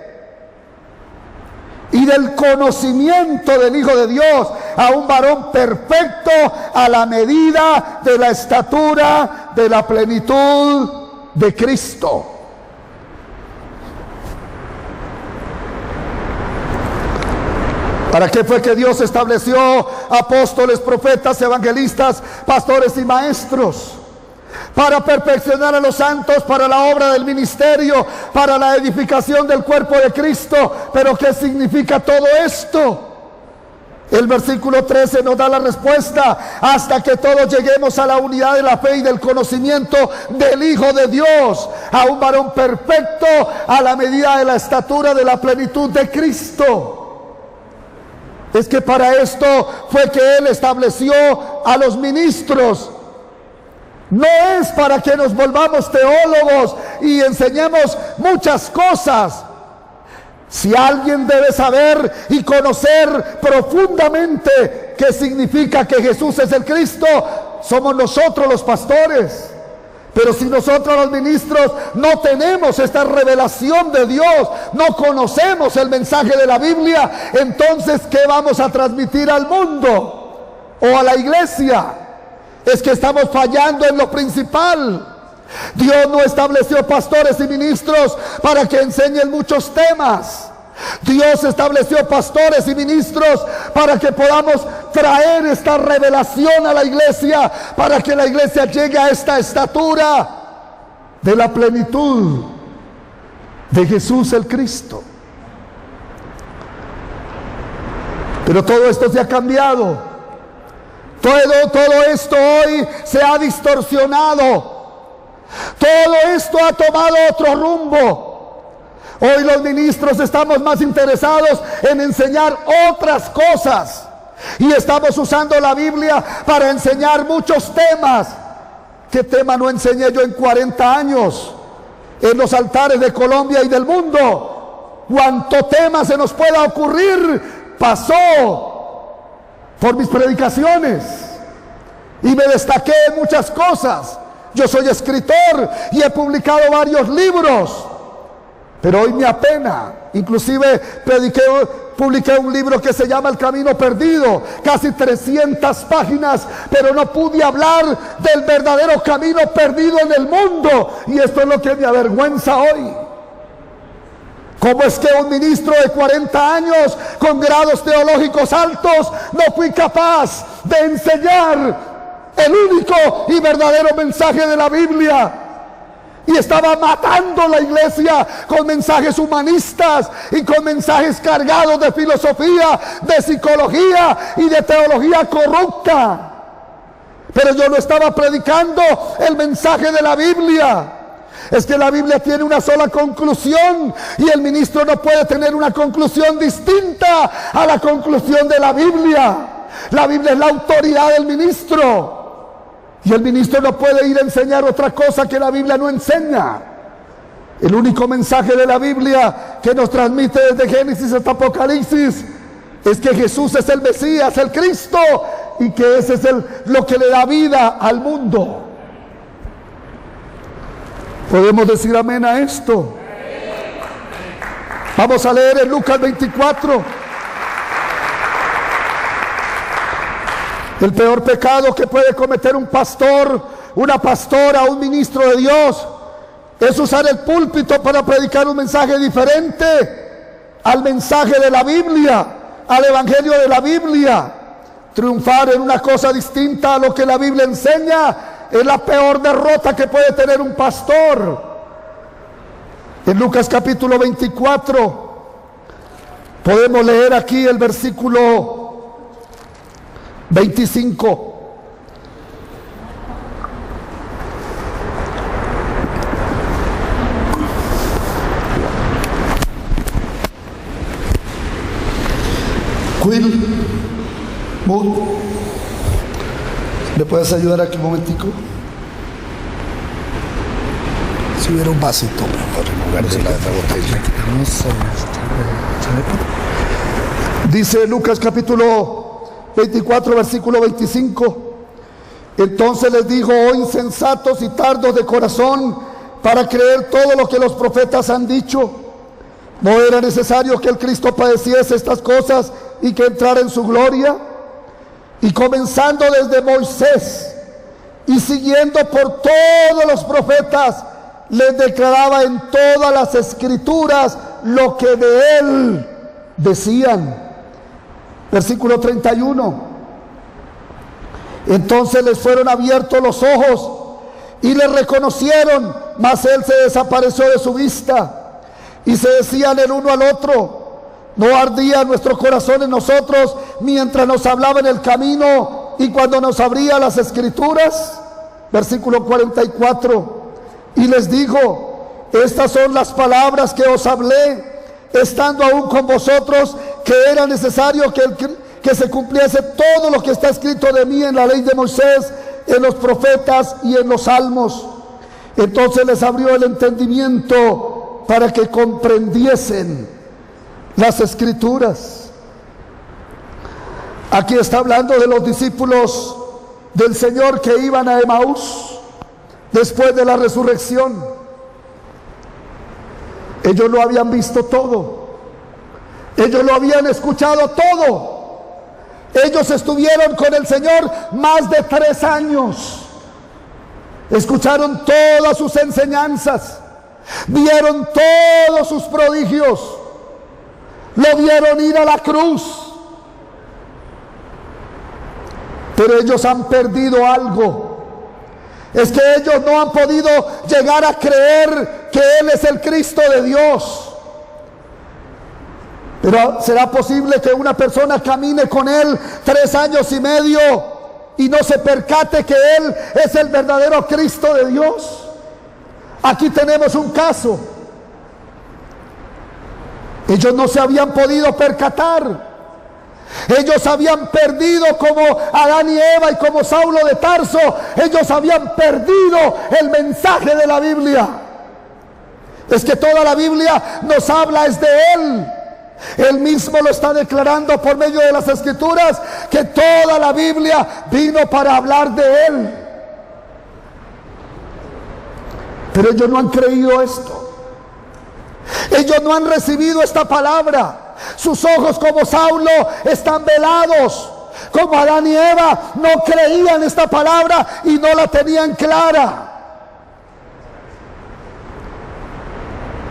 y del conocimiento del Hijo de Dios, a un varón perfecto, a la medida de la estatura de la plenitud de Cristo. ¿Para qué fue que Dios estableció apóstoles, profetas, evangelistas, pastores y maestros? Para perfeccionar a los santos, para la obra del ministerio, para la edificación del cuerpo de Cristo. ¿Pero qué significa todo esto? El versículo 13 nos da la respuesta: hasta que todos lleguemos a la unidad de la fe y del conocimiento del Hijo de Dios, a un varón perfecto, a la medida de la estatura de la plenitud de Cristo. Es que para esto fue que Él estableció a los ministros. No es para que nos volvamos teólogos y enseñemos muchas cosas. Si alguien debe saber y conocer profundamente qué significa que Jesús es el Cristo, somos nosotros los pastores. Pero si nosotros los ministros no tenemos esta revelación de Dios, no conocemos el mensaje de la Biblia, entonces ¿qué vamos a transmitir al mundo o a la iglesia? Es que estamos fallando en lo principal. Dios no estableció pastores y ministros para que enseñen muchos temas. Dios estableció pastores y ministros para que podamos traer esta revelación a la iglesia, para que la iglesia llegue a esta estatura de la plenitud de Jesús el Cristo. Pero todo esto se ha cambiado. Todo esto hoy se ha distorsionado. Todo esto ha tomado otro rumbo. Hoy los ministros estamos más interesados en enseñar otras cosas y estamos usando la Biblia para enseñar muchos temas. ¿Qué tema no enseñé yo en 40 años en los altares de Colombia y del mundo? Cuánto tema se nos pueda ocurrir pasó por mis predicaciones y me destaqué en muchas cosas. Yo soy escritor y he publicado varios libros. Pero hoy me apena. Inclusive publiqué un libro que se llama El Camino Perdido, casi 300 páginas, pero no pude hablar del verdadero camino perdido en el mundo. Y esto es lo que me avergüenza hoy. ¿Cómo es que un ministro de 40 años con grados teológicos altos no fui capaz de enseñar el único y verdadero mensaje de la Biblia? Y estaba matando la iglesia con mensajes humanistas y con mensajes cargados de filosofía, de psicología y de teología corrupta. Pero yo no estaba predicando el mensaje de la Biblia. Es que la Biblia tiene una sola conclusión y el ministro no puede tener una conclusión distinta a la conclusión de la Biblia. La Biblia es la autoridad del ministro. Y el ministro no puede ir a enseñar otra cosa que la Biblia no enseña. El único mensaje de la Biblia que nos transmite desde Génesis hasta Apocalipsis es que Jesús es el Mesías, el Cristo, y que ese es lo que le da vida al mundo. ¿Podemos decir amén a esto? Vamos a leer en Lucas 24. El peor pecado que puede cometer un pastor, una pastora, un ministro de Dios es usar el púlpito para predicar un mensaje diferente al mensaje de la Biblia, al evangelio de la Biblia. Triunfar en una cosa distinta a lo que la Biblia enseña es la peor derrota que puede tener un pastor. En Lucas capítulo 24 podemos leer aquí el versículo 25. Quill, Mood, ¿me puedes ayudar aquí un momentico? Si hubiera un vasito para remover la botella. Dice Lucas capítulo 24, versículo 25. Entonces les dijo: oh insensatos y tardos de corazón, para creer todo lo que los profetas han dicho. ¿No era necesario que el Cristo padeciese estas cosas y que entrara en su gloria? Y comenzando desde Moisés y siguiendo por todos los profetas, les declaraba en todas las escrituras lo que de él decían. Versículo 31. Entonces les fueron abiertos los ojos y le reconocieron, mas él se desapareció de su vista. Y se decían el uno al otro: ¿no ardía nuestro corazón en nosotros mientras nos hablaba en el camino y cuando nos abría las escrituras? Versículo 44. Y les dijo: estas son las palabras que os hablé, estando aún con vosotros, que era necesario que se cumpliese todo lo que está escrito de mí en la ley de Moisés, en los profetas y en los salmos. Entonces les abrió el entendimiento para que comprendiesen las escrituras. Aquí está hablando de los discípulos del Señor que iban a Emaús después de la resurrección. Ellos lo habían visto todo, ellos lo habían escuchado todo. Ellos estuvieron con el Señor más de 3 años, escucharon todas sus enseñanzas, vieron todos sus prodigios, lo vieron ir a la cruz. Pero ellos han perdido algo. Es que ellos no han podido llegar a creer que Él es el Cristo de Dios. Pero ¿será posible que una persona camine con Él 3 años y medio y no se percate que Él es el verdadero Cristo de Dios? Aquí tenemos un caso. Ellos no se habían podido percatar. Ellos habían perdido, como Adán y Eva y como Saulo de Tarso, ellos habían perdido el mensaje de la Biblia. Es que toda la Biblia nos habla es de Él. Él mismo lo está declarando por medio de las Escrituras, que toda la Biblia vino para hablar de Él. Pero ellos no han creído esto. Ellos no han recibido esta palabra. Sus ojos, como Saulo, están velados. Como Adán y Eva no creían esta palabra y no la tenían clara.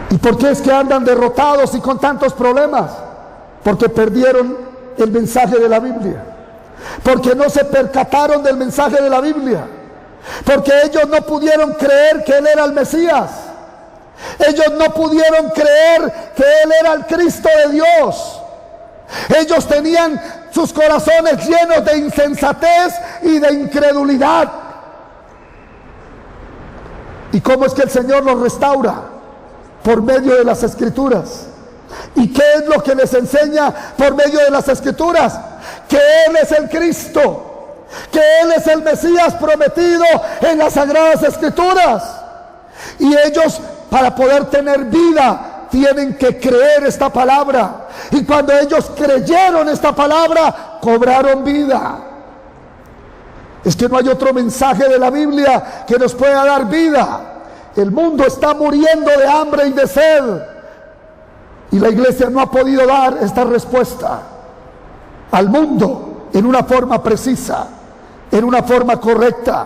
¿Y por qué es que andan derrotados y con tantos problemas? Porque perdieron el mensaje de la Biblia. Porque no se percataron del mensaje de la Biblia. Porque ellos no pudieron creer que Él era el Mesías. Ellos no pudieron creer que Él era el Cristo de Dios. Ellos tenían sus corazones llenos de insensatez y de incredulidad. ¿Y cómo es que el Señor los restaura? Por medio de las Escrituras. ¿Y qué es lo que les enseña por medio de las Escrituras? Que Él es el Cristo, que Él es el Mesías prometido en las Sagradas Escrituras. Y ellos, para poder tener vida, tienen que creer esta palabra. Y cuando ellos creyeron esta palabra, cobraron vida. Es que no hay otro mensaje de la Biblia que nos pueda dar vida. El mundo está muriendo de hambre y de sed, y la iglesia no ha podido dar esta respuesta al mundo en una forma precisa, en una forma correcta.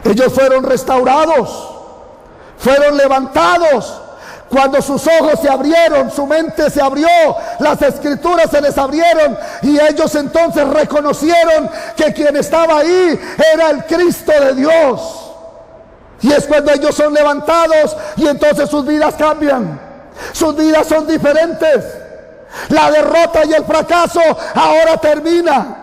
Ellos fueron restaurados, fueron levantados cuando sus ojos se abrieron, su mente se abrió, las Escrituras se les abrieron, y ellos entonces reconocieron que quien estaba ahí era el Cristo de Dios. Y es cuando ellos son levantados y entonces sus vidas cambian. Sus vidas son diferentes. La derrota y el fracaso ahora termina.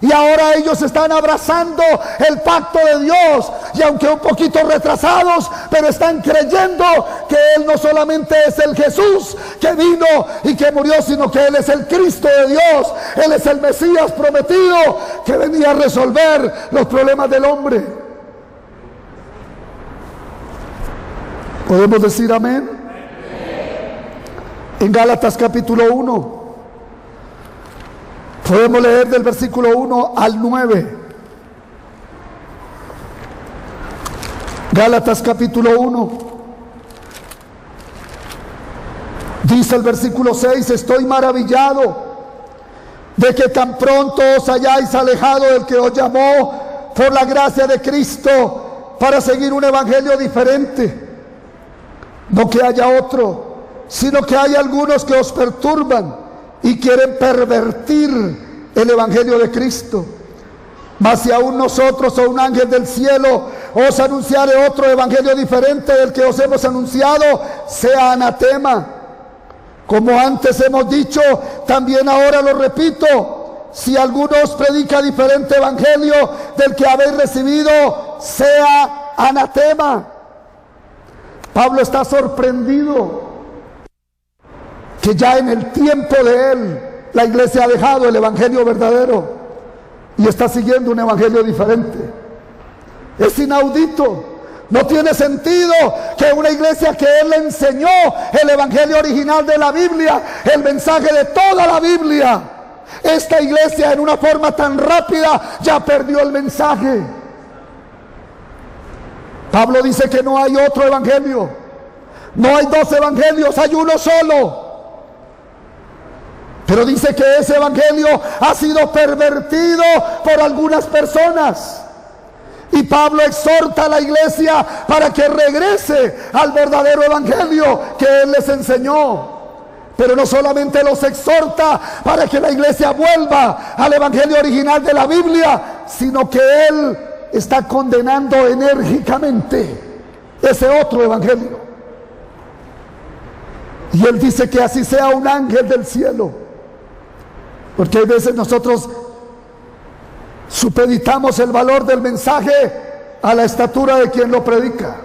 Y ahora ellos están abrazando el pacto de Dios. Y aunque un poquito retrasados, pero están creyendo que Él no solamente es el Jesús que vino y que murió, sino que Él es el Cristo de Dios. Él es el Mesías prometido que venía a resolver los problemas del hombre. ¿Podemos decir amén? En Gálatas capítulo 1, Podemos leer del versículo 1 al 9. Gálatas capítulo 1. Dice el versículo 6: estoy maravillado de que tan pronto os hayáis alejado del que os llamó por la gracia de Cristo para seguir un evangelio diferente. No que haya otro, sino que hay algunos que os perturban y quieren pervertir el evangelio de Cristo. Mas si aún nosotros o un ángel del cielo os anunciare otro evangelio diferente del que os hemos anunciado, sea anatema. Como antes hemos dicho, también ahora lo repito: si alguno os predica diferente evangelio del que habéis recibido, sea anatema. Pablo está sorprendido que ya en el tiempo de él la iglesia ha dejado el evangelio verdadero y está siguiendo un evangelio diferente. Es inaudito. No tiene sentido que una iglesia que él le enseñó el evangelio original de la Biblia, el mensaje de toda la Biblia, esta iglesia en una forma tan rápida ya perdió el mensaje. Pablo dice que no hay otro evangelio, no hay dos evangelios, hay uno solo. Pero dice que ese evangelio ha sido pervertido por algunas personas. Y Pablo exhorta a la iglesia para que regrese al verdadero evangelio que él les enseñó. Pero no solamente los exhorta para que la iglesia vuelva al evangelio original de la Biblia, sino que él está condenando enérgicamente ese otro evangelio. Y él dice que así sea un ángel del cielo. Porque hay veces nosotros supeditamos el valor del mensaje a la estatura de quien lo predica.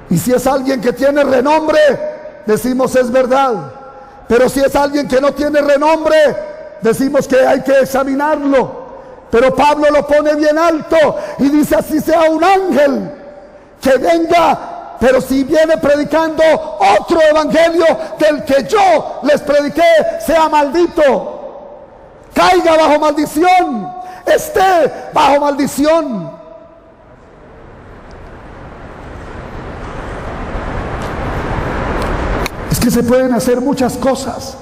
Y si es alguien que tiene renombre, decimos es verdad. Pero si es alguien que no tiene renombre, decimos que hay que examinarlo. Pero Pablo lo pone bien alto y dice: así sea un ángel que venga, pero si viene predicando otro evangelio del que yo les prediqué, sea maldito, caiga bajo maldición, esté bajo maldición. Es que se pueden hacer muchas cosas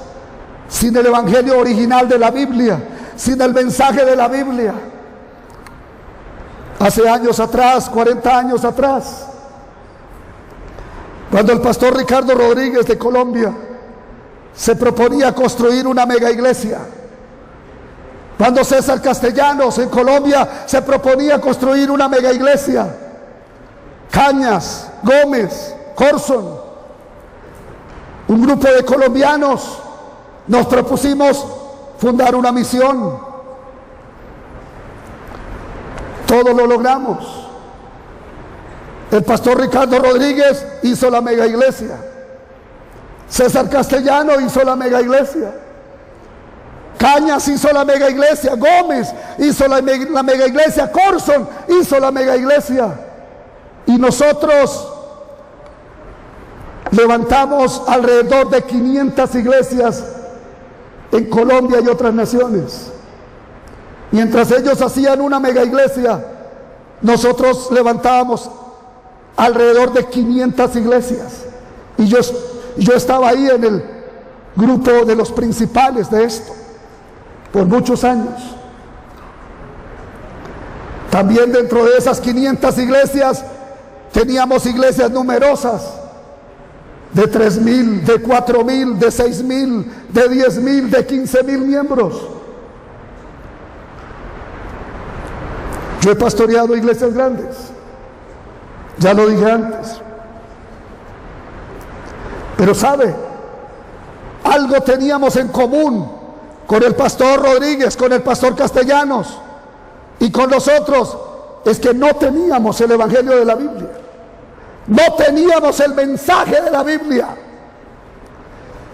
sin el evangelio original de la Biblia, sin el mensaje de la Biblia. Hace años atrás, 40 años atrás, cuando el pastor Ricardo Rodríguez de Colombia se proponía construir una mega iglesia, cuando César Castellanos en Colombia se proponía construir una mega iglesia, Cañas, Gómez, Corson, un grupo de colombianos nos propusimos fundar una misión. Todo lo logramos. El pastor Ricardo Rodríguez hizo la mega iglesia, César Castellano hizo la mega iglesia, Cañas hizo la mega iglesia, Gómez hizo la mega iglesia, Corson hizo la mega iglesia, y nosotros levantamos alrededor de 500 iglesias en Colombia y otras naciones. Mientras ellos hacían una mega iglesia, nosotros levantábamos alrededor de 500 iglesias. Y yo estaba ahí en el grupo de los principales de esto por muchos años. También dentro de esas 500 iglesias teníamos iglesias numerosas, de 3,000, de 4,000, de 6,000, de 10,000, de 15,000 miembros. Yo he pastoreado iglesias grandes, ya lo dije antes. Pero sabe, algo teníamos en común con el pastor Rodríguez, con el pastor Castellanos y con nosotros, es que no teníamos el evangelio de la Biblia. No teníamos el mensaje de la Biblia.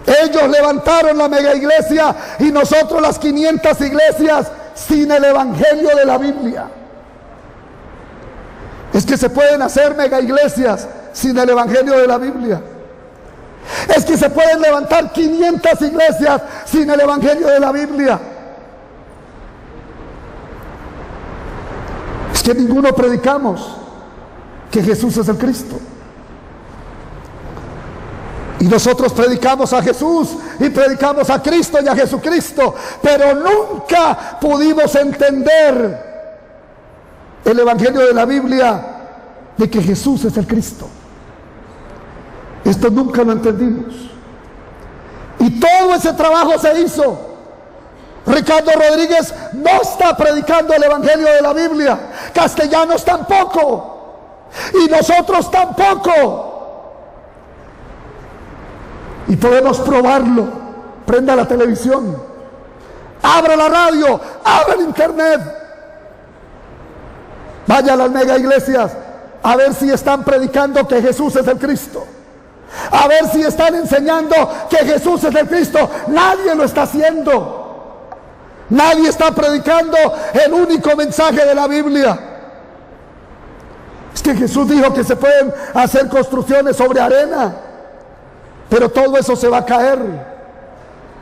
Ellos levantaron la mega iglesia y nosotros las 500 iglesias sin el evangelio de la Biblia. Es que se pueden hacer mega iglesias sin el evangelio de la Biblia. Es que se pueden levantar 500 iglesias sin el evangelio de la Biblia. que ninguno predicamos que Jesús es el Cristo. Y nosotros predicamos a Jesús y predicamos a Cristo y a Jesucristo, pero nunca pudimos entender el evangelio de la Biblia de que Jesús es el Cristo. Esto nunca lo entendimos. Y todo ese trabajo se hizo. Ricardo Rodríguez no está predicando el evangelio de la Biblia. Castellanos tampoco. Y nosotros tampoco. Y podemos probarlo. Prenda la televisión, abra la radio, abra el internet, vaya a las mega iglesias a ver si están predicando que Jesús es el Cristo, a ver si están enseñando que Jesús es el Cristo. Nadie lo está haciendo. Nadie está predicando el único mensaje de la Biblia. Es que Jesús dijo que se pueden hacer construcciones sobre arena, pero todo eso se va a caer.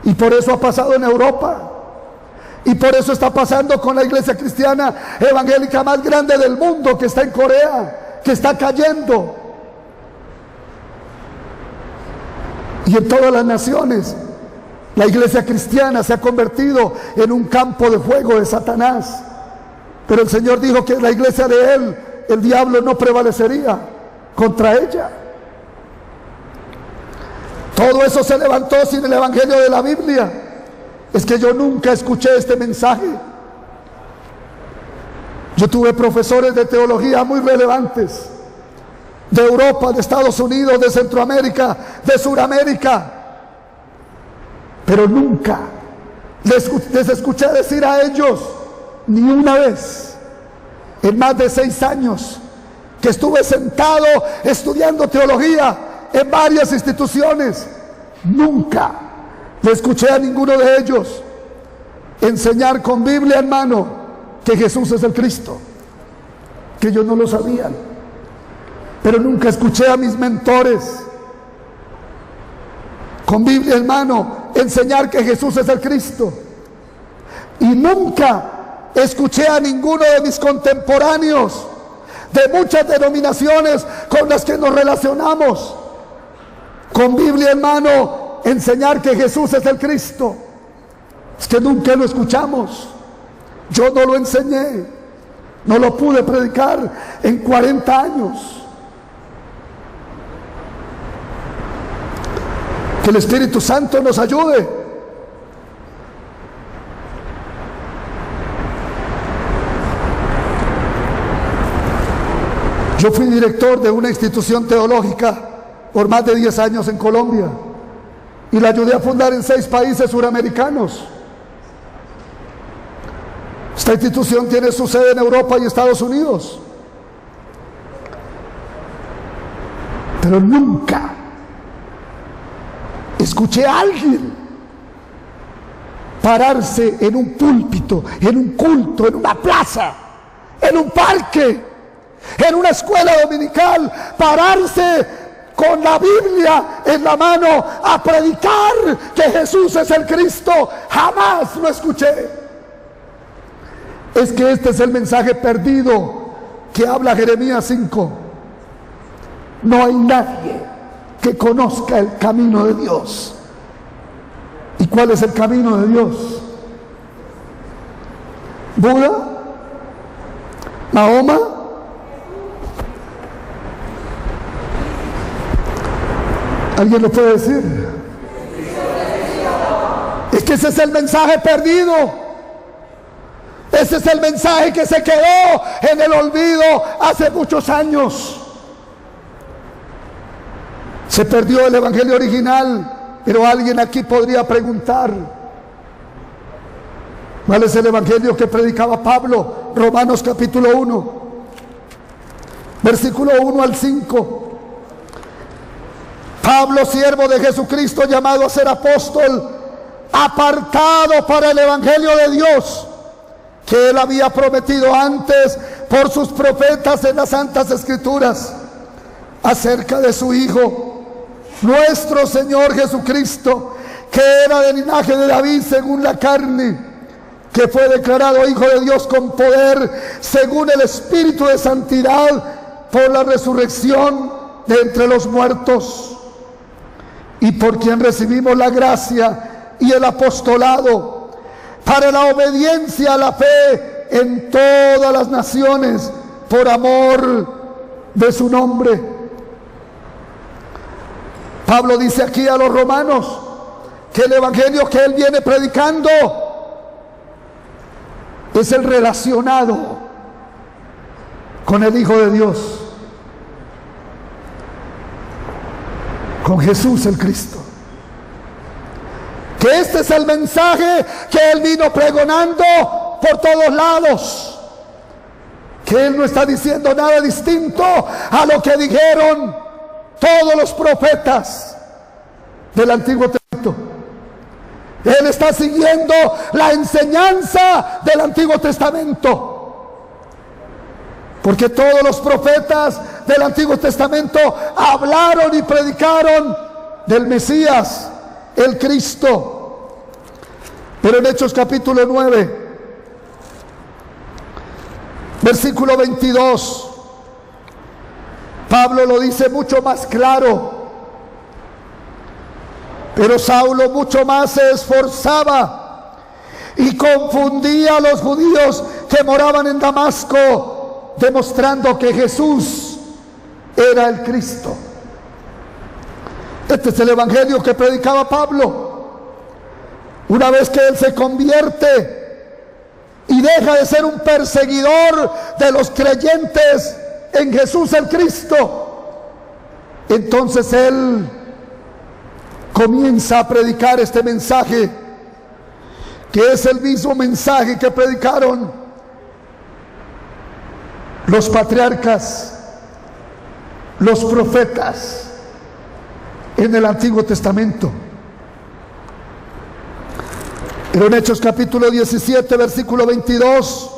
Y por eso ha pasado en Europa. Y por eso está pasando con la iglesia cristiana evangélica más grande del mundo, que está en Corea, que está cayendo. Y en todas las naciones, la iglesia cristiana se ha convertido en un campo de fuego de Satanás. Pero el Señor dijo que en la iglesia de Él, el diablo no prevalecería contra ella. Todo eso se levantó sin el evangelio de la Biblia. Es que yo nunca escuché este mensaje. Yo tuve profesores de teología muy relevantes, de Europa, de Estados Unidos, de Centroamérica, de Suramérica, pero nunca les escuché decir a ellos, ni una vez, en más de 6 años que estuve sentado estudiando teología en varias instituciones, nunca le escuché a ninguno de ellos enseñar con Biblia en mano que Jesús es el Cristo, que ellos no lo sabían. Pero nunca escuché a mis mentores con Biblia en mano enseñar que Jesús es el Cristo. Y nunca escuché a ninguno de mis contemporáneos de muchas denominaciones con las que nos relacionamos, con Biblia en mano, enseñar que Jesús es el Cristo. Es que nunca lo escuchamos. Yo no lo enseñé, no lo pude predicar en 40 años. Que el Espíritu Santo nos ayude. Yo fui director de una institución teológica por más de 10 años en Colombia y la ayudé a fundar en 6 países suramericanos. Esta institución tiene su sede en Europa y Estados Unidos, pero nunca escuché a alguien pararse en un púlpito, en un culto, en una plaza, en un parque, en una escuela dominical, pararse con la Biblia en la mano a predicar que Jesús es el Cristo. Jamás lo escuché. Es que este es el mensaje perdido que habla Jeremías 5. No hay nadie que conozca el camino de Dios. ¿Y cuál es el camino de Dios? ¿Buda? ¿Mahoma? ¿Alguien lo puede decir? Es que ese es el mensaje perdido. Ese es el mensaje que se quedó en el olvido hace muchos años. Se perdió el evangelio original, pero alguien aquí podría preguntar, ¿cuál es el evangelio que predicaba Pablo? Romanos capítulo 1, versículo 1 al 5. Pablo, siervo de Jesucristo, llamado a ser apóstol, apartado para el evangelio de Dios, que él había prometido antes por sus profetas en las santas escrituras, acerca de su Hijo, nuestro Señor Jesucristo, que era del linaje de David según la carne, que fue declarado Hijo de Dios con poder, según el Espíritu de santidad, por la resurrección de entre los muertos, y por quien recibimos la gracia y el apostolado para la obediencia a la fe en todas las naciones, por amor de su nombre. Pablo dice aquí a los romanos que el evangelio que él viene predicando es el relacionado con el Hijo de Dios, con Jesús el Cristo. Que este es el mensaje que él vino pregonando por todos lados. Que él no está diciendo nada distinto a lo que dijeron todos los profetas del Antiguo Testamento. Él está siguiendo la enseñanza del Antiguo Testamento, porque todos los profetas del Antiguo Testamento hablaron y predicaron del Mesías, el Cristo. Pero en Hechos capítulo 9, versículo 22, Pablo lo dice mucho más claro. Pero Saulo mucho más se esforzaba y confundía a los judíos que moraban en Damasco, demostrando que Jesús era el Cristo. Este es el evangelio que predicaba Pablo. Una vez que él se convierte y deja de ser un perseguidor de los creyentes en Jesús el Cristo, entonces él comienza a predicar este mensaje, que es el mismo mensaje que predicaron los patriarcas, los profetas en el Antiguo Testamento. Pero en Hechos capítulo 17, versículo 22,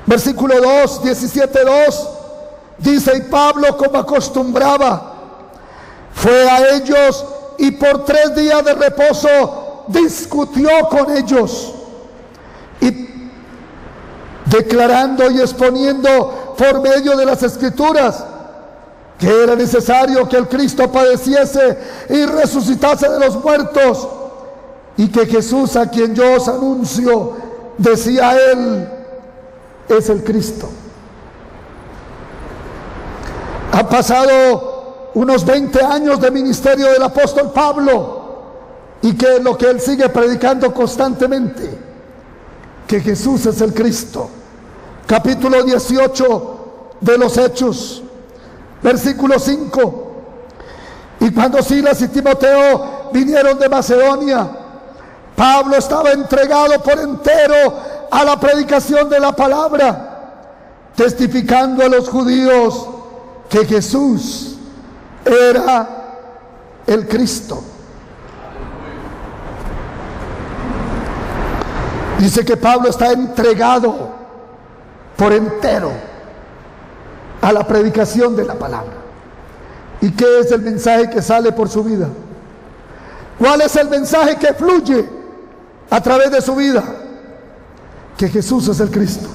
versículo 2, 17:2, dice: y Pablo, como acostumbraba, fue a ellos y por 3 días de reposo discutió con ellos, y declarando y exponiendo por medio de las Escrituras que era necesario que el Cristo padeciese y resucitase de los muertos, y que Jesús, a quien yo os anuncio, decía él, es el Cristo. Ha pasado unos 20 años de ministerio del apóstol Pablo, y que es lo que él sigue predicando constantemente, que Jesús es el Cristo. Capítulo 18 de los Hechos, versículo 5: y cuando Silas y Timoteo vinieron de Macedonia, Pablo estaba entregado por entero a la predicación de la palabra, testificando a los judíos que Jesús era el Cristo. Dice que Pablo está entregado por entero a la predicación de la palabra. ¿Y qué es el mensaje que sale por su vida? ¿Cuál es el mensaje que fluye a través de su vida? Que Jesús es el Cristo.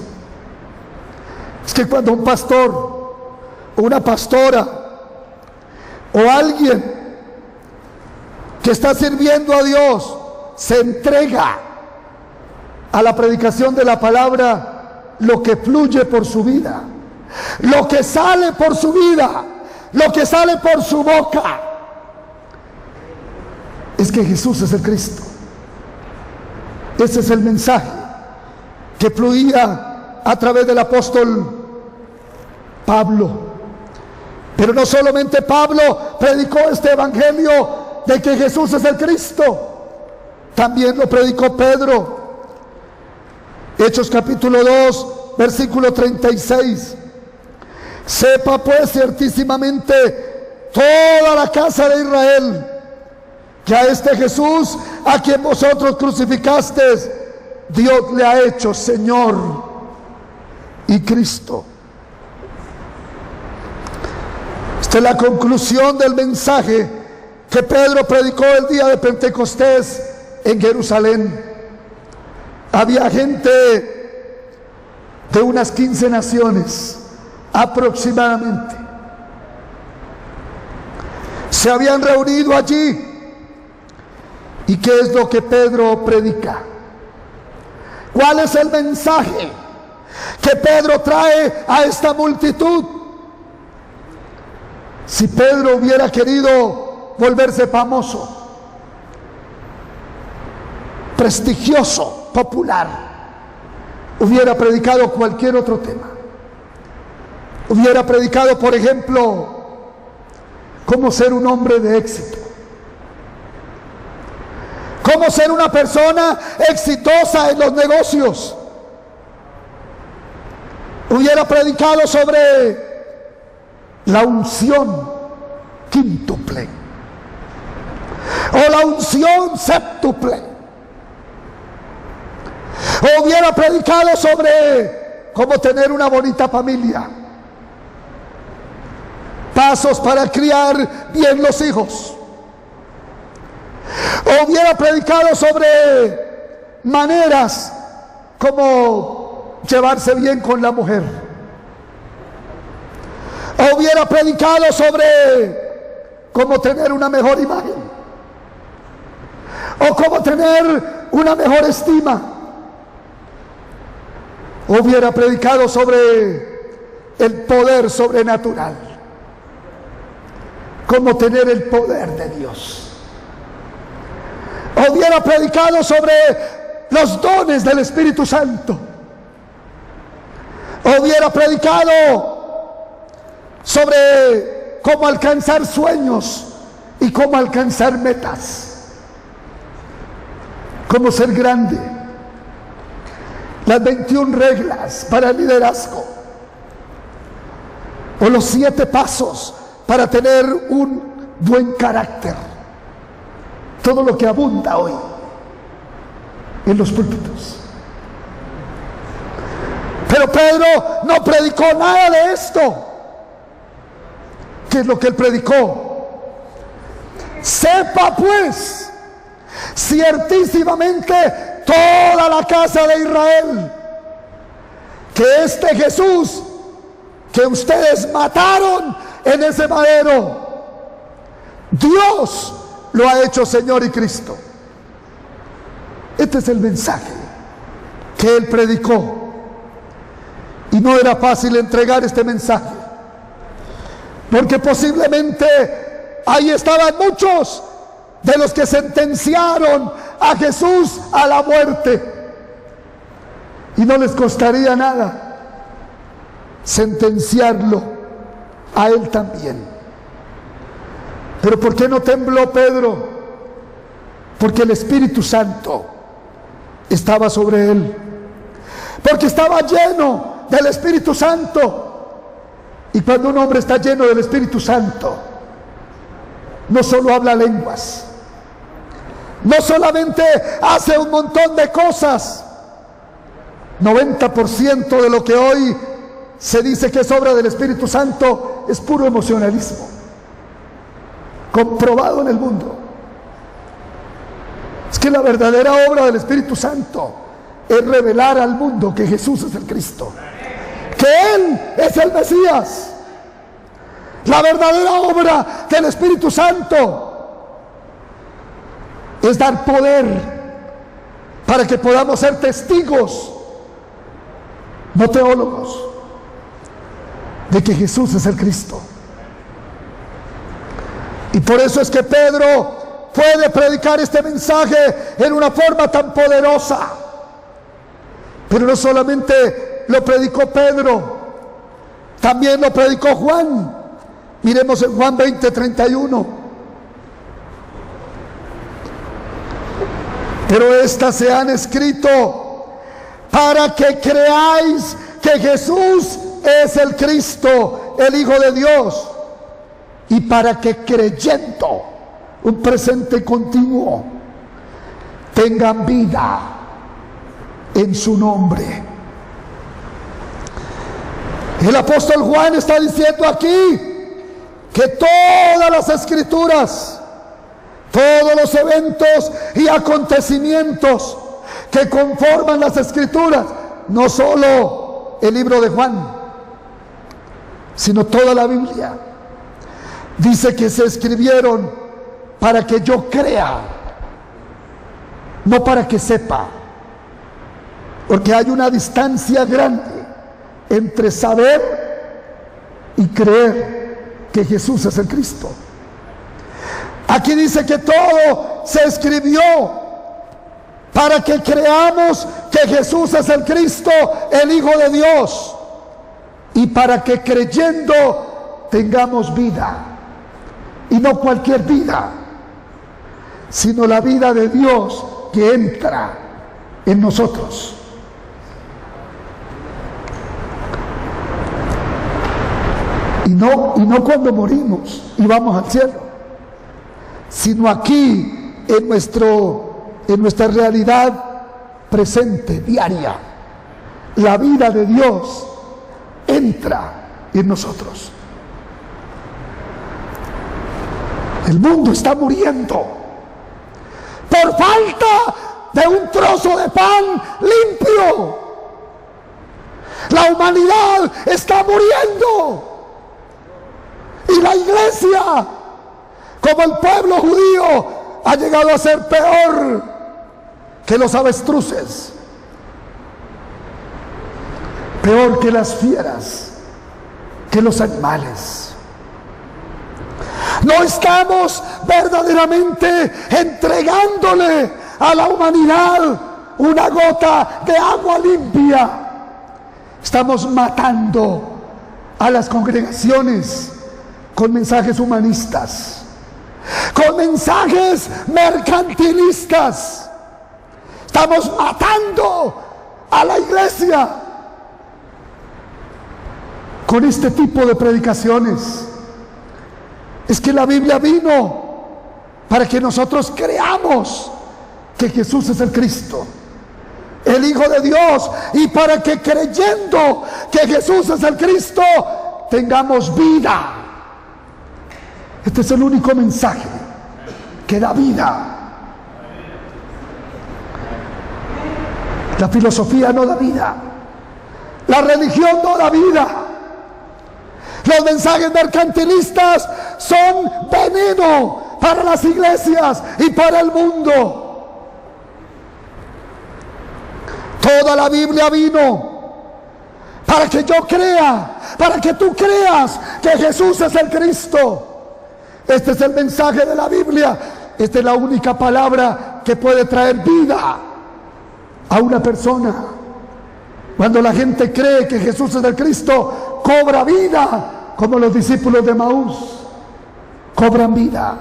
Es que cuando un pastor o una pastora o alguien que está sirviendo a Dios se entrega a la predicación de la palabra, lo que fluye por su vida, lo que sale por su vida, lo que sale por su boca, es que Jesús es el Cristo. Ese es el mensaje que fluía a través del apóstol Pablo. Pero no solamente Pablo predicó este evangelio de que Jesús es el Cristo, también lo predicó Pedro. Hechos capítulo 2, versículo 36: sepa pues ciertísimamente toda la casa de Israel que a este Jesús, a quien vosotros crucificasteis, Dios le ha hecho Señor y Cristo. Esta es la conclusión del mensaje que Pedro predicó el día de Pentecostés en Jerusalén. Había gente de unas 15 naciones aproximadamente. Se habían reunido allí. ¿Y qué es lo que Pedro predica? ¿Cuál es el mensaje que Pedro trae a esta multitud? Si Pedro hubiera querido volverse famoso, prestigioso, popular, hubiera predicado cualquier otro tema. Hubiera predicado, por ejemplo, cómo ser un hombre de éxito, cómo ser una persona exitosa en los negocios. Hubiera predicado sobre la unción quíntuple o la unción séptuple. O hubiera predicado sobre cómo tener una bonita familia, pasos para criar bien los hijos. O hubiera predicado sobre maneras como llevarse bien con la mujer. O hubiera predicado sobre cómo tener una mejor imagen, o cómo tener una mejor estima. O hubiera predicado sobre el poder sobrenatural, cómo tener el poder de Dios. O hubiera predicado sobre los dones del Espíritu Santo. O hubiera predicado sobre cómo alcanzar sueños y cómo alcanzar metas, cómo ser grande, las 21 reglas para el liderazgo, o los 7 pasos para tener un buen carácter. Todo lo que abunda hoy en los púlpitos. Pero Pedro no predicó nada de esto. ¿Qué es lo que él predicó? Sepa pues ciertísimamente toda la casa de Israel que este Jesús que ustedes mataron en ese madero, Dios lo ha hecho Señor y Cristo. Este es el mensaje que él predicó. Y no era fácil entregar este mensaje, porque posiblemente ahí estaban muchos de los que sentenciaron a Jesús a la muerte, y no les costaría nada sentenciarlo a él también. Pero ¿por qué no tembló Pedro? Porque el Espíritu Santo estaba sobre él, porque estaba lleno del Espíritu Santo. Y cuando un hombre está lleno del Espíritu Santo, no solo habla lenguas, no solamente hace un montón de cosas. 90% de lo que hoy se dice que es obra del Espíritu Santo es puro emocionalismo, comprobado en el mundo. Es que la verdadera obra del Espíritu Santo es revelar al mundo que Jesús es el Cristo, que Él es el Mesías. La verdadera obra del Espíritu Santo es dar poder para que podamos ser testigos, no teólogos, de que Jesús es el Cristo. Y por eso es que Pedro puede predicar este mensaje en una forma tan poderosa. Pero no solamente lo predicó Pedro, también lo predicó Juan. Miremos en Juan 20:31. Pero estas se han escrito para que creáis que Jesús es el Cristo, el Hijo de Dios, y para que creyendo, un presente continuo, tengan vida en su nombre. El apóstol Juan está diciendo aquí que todas las escrituras, todos los eventos y acontecimientos que conforman las Escrituras, no solo el libro de Juan, sino toda la Biblia. Dice que se escribieron para que yo crea, no para que sepa, porque hay una distancia grande entre saber y creer que Jesús es el Cristo. Aquí dice que todo se escribió para que creamos que Jesús es el Cristo, el Hijo de Dios, y para que creyendo tengamos vida, y no cualquier vida, sino la vida de Dios que entra en nosotros. Y no cuando morimos y vamos al cielo, sino aquí en nuestra realidad presente, diaria. La vida de Dios entra en nosotros. El mundo está muriendo por falta de un trozo de pan limpio. La humanidad está muriendo. Y la iglesia, como el pueblo judío, ha llegado a ser peor que los avestruces, peor que las fieras, que los animales. No estamos verdaderamente entregándole a la humanidad una gota de agua limpia. Estamos matando a las congregaciones con mensajes humanistas, con mensajes mercantilistas. Estamos matando a la iglesia con este tipo de predicaciones. Es que la Biblia vino para que nosotros creamos que Jesús es el Cristo, el Hijo de Dios, y para que creyendo que Jesús es el Cristo tengamos vida. Este es el único mensaje que da vida. La filosofía no da vida, la religión no da vida. Los mensajes mercantilistas son veneno para las iglesias y para el mundo. Toda la Biblia vino para que yo crea, para que tú creas que Jesús es el Cristo. Este es el mensaje de la Biblia. Esta es la única palabra que puede traer vida a una persona. Cuando la gente cree que Jesús es el Cristo, cobra vida, como los discípulos de Maús cobran vida.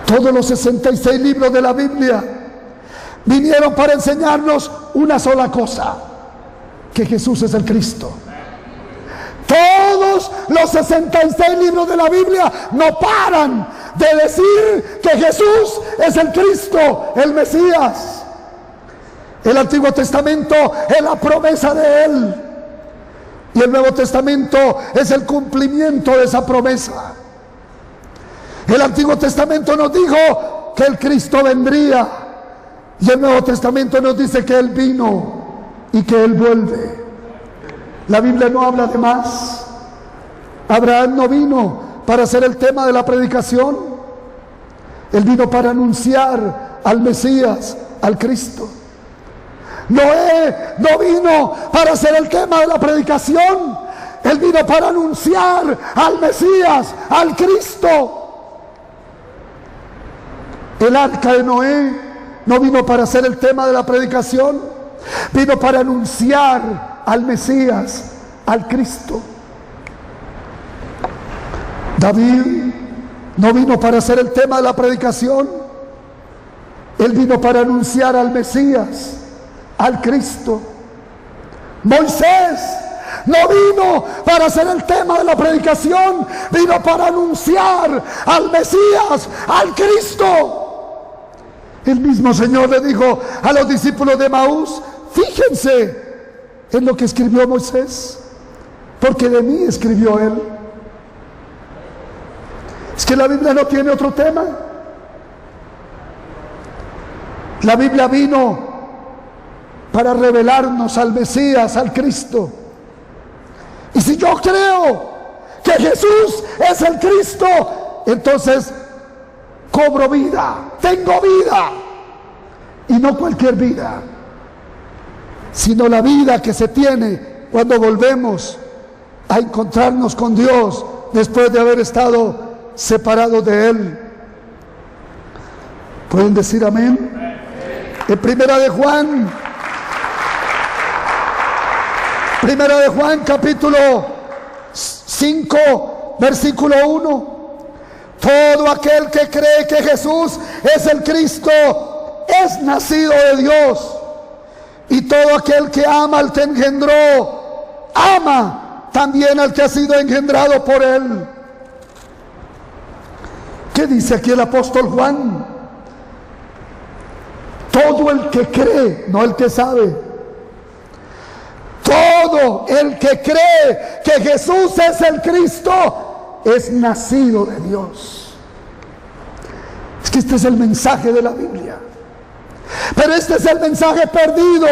Todos los 66 libros de la Biblia vinieron para enseñarnos una sola cosa: que Jesús es el Cristo. Todos los 66 libros de la Biblia no paran de decir que Jesús es el Cristo, el Mesías. El Antiguo Testamento es la promesa de Él, y el Nuevo Testamento es el cumplimiento de esa promesa. El Antiguo Testamento nos dijo que el Cristo vendría, y el Nuevo Testamento nos dice que Él vino y que Él vuelve. La Biblia no habla de más. Abraham no vino para ser el tema de la predicación. Él vino para anunciar al Mesías, al Cristo. Noé no vino para ser el tema de la predicación. Él vino para anunciar al Mesías, al Cristo. El arca de Noé no vino para ser el tema de la predicación. Vino para anunciar al Mesías, al Cristo. David no vino para ser el tema de la predicación. Él vino para anunciar al Mesías, al Cristo. Moisés no vino para ser el tema de la predicación, vino para anunciar al Mesías, al Cristo. El mismo Señor le dijo a los discípulos de Maús: fíjense en lo que escribió Moisés, porque de mí escribió él. Es que la Biblia no tiene otro tema. La Biblia vino para revelarnos al Mesías, al Cristo. Y si yo creo que Jesús es el Cristo, entonces cobro vida, tengo vida. Y no cualquier vida, sino la vida que se tiene cuando volvemos a encontrarnos con Dios después de haber estado separados de Él. ¿Pueden decir amén? En Primera de Juan capítulo 5 versículo 1: todo aquel que cree que Jesús es el Cristo es nacido de Dios, y todo aquel que ama al que engendró ama también al que ha sido engendrado por Él. ¿Qué dice aquí el apóstol Juan? Todo el que cree, no el que sabe. Todo el que cree que Jesús es el Cristo es nacido de Dios. Es que este es el mensaje de la Biblia. Pero este es el mensaje perdido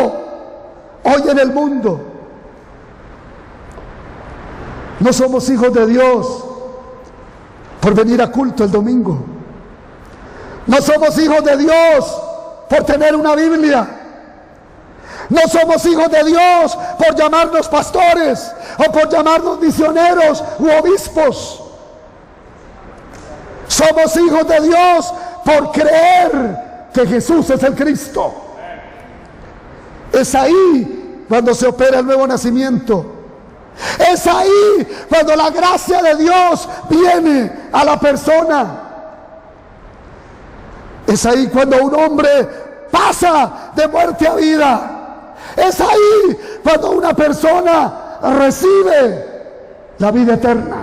hoy en el mundo. No somos hijos de Dios por venir a culto el domingo. No somos hijos de Dios por tener una Biblia. No somos hijos de Dios por llamarnos pastores o por llamarnos misioneros u obispos. Somos hijos de Dios por creer que Jesús es el Cristo. Es ahí cuando se opera el nuevo nacimiento. Es ahí cuando la gracia de Dios viene a la persona. Es ahí cuando un hombre pasa de muerte a vida. Es ahí cuando una persona recibe la vida eterna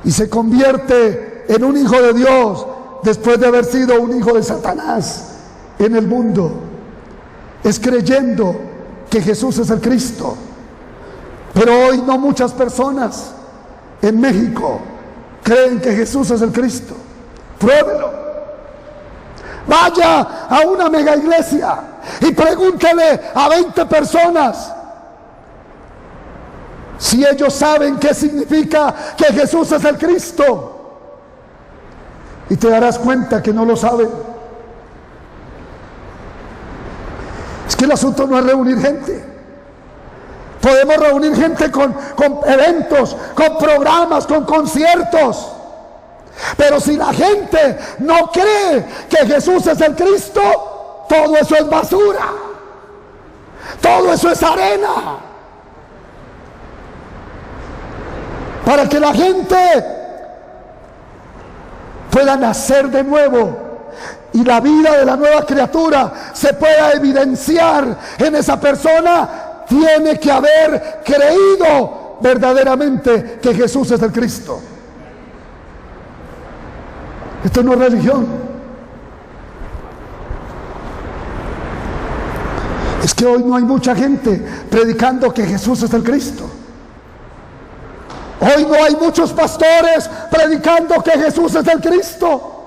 y se convierte en un hijo de Dios después de haber sido un hijo de Satanás en el mundo. Es creyendo que Jesús es el Cristo. Pero hoy no muchas personas en México creen que Jesús es el Cristo. Pruébelo. Vaya a una mega iglesia y pregúntele a 20 personas si ellos saben qué significa que Jesús es el Cristo, y te darás cuenta que no lo saben. Es que el asunto no es reunir gente. Podemos reunir gente con eventos, con programas, con conciertos. Pero si la gente no cree que Jesús es el Cristo, todo eso es basura. Todo eso es arena. Para que la gente pueda nacer de nuevo y la vida de la nueva criatura se pueda evidenciar en esa persona, tiene que haber creído verdaderamente que Jesús es el Cristo. Esto no es religión. Es que hoy no hay mucha gente predicando que Jesús es el Cristo. Hoy no hay muchos pastores predicando que Jesús es el Cristo.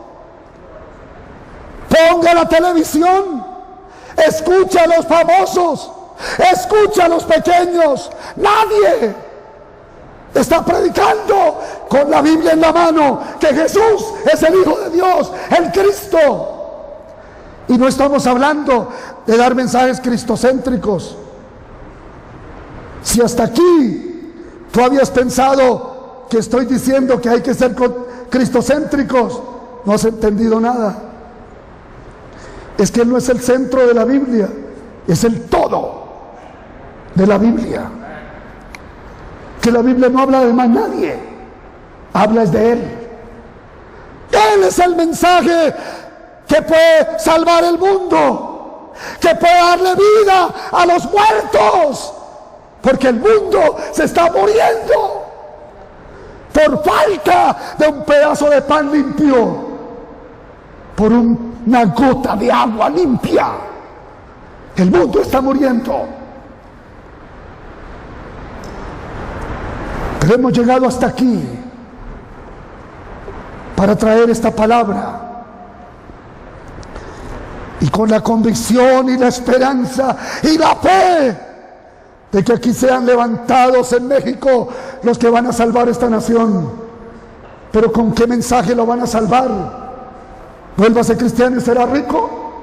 Ponga la televisión, escucha a los famosos, escucha a los pequeños. Nadie está predicando con la Biblia en la mano que Jesús es el Hijo de Dios, el Cristo. Y no estamos hablando de dar mensajes cristocéntricos. Si hasta aquí tú habías pensado que estoy diciendo que hay que ser cristocéntricos, no has entendido nada. Es que Él no es el centro de la Biblia, es el todo de la Biblia. Que la Biblia no habla de más nadie, habla de Él. Él es el mensaje que puede salvar el mundo, que puede darle vida a los muertos, porque el mundo se está muriendo por falta de un pedazo de pan limpio, por una gota de agua limpia. El mundo está muriendo. Pero hemos llegado hasta aquí para traer esta palabra. y con la convicción y la esperanza y la fe de que aquí sean levantados en México los que van a salvar esta nación. Pero ¿con qué mensaje lo van a salvar? Vuélvase cristiano y será rico.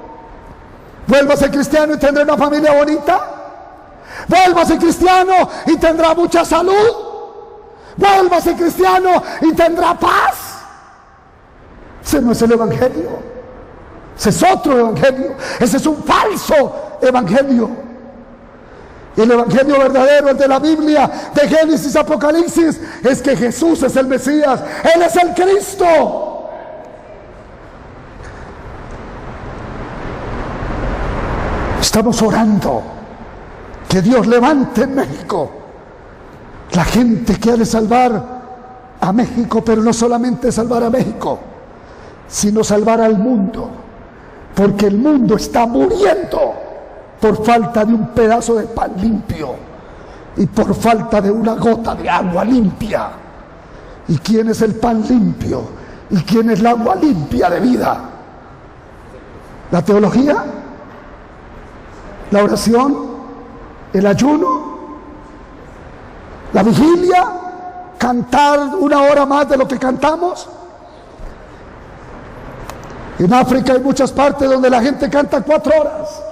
Vuélvase cristiano y tendrá una familia bonita. Vuélvase cristiano y tendrá mucha salud. Vuélvase cristiano y tendrá paz. Ese no es el evangelio. Ese es otro evangelio. Ese es un falso evangelio. El evangelio verdadero, el de la Biblia, de Génesis, Apocalipsis, es que Jesús es el Mesías. Él es el Cristo. Estamos orando que Dios levante en México la gente que ha de salvar a México, pero no solamente salvar a México, sino salvar al mundo, porque el mundo está muriendo por falta de un pedazo de pan limpio y por falta de una gota de agua limpia. ¿Y quién es el pan limpio? ¿Y quién es el agua limpia de vida? ¿La teología? ¿La oración? ¿El ayuno? ¿La vigilia? ¿Cantar una hora más de lo que cantamos? En África hay muchas partes donde la gente canta 4 horas.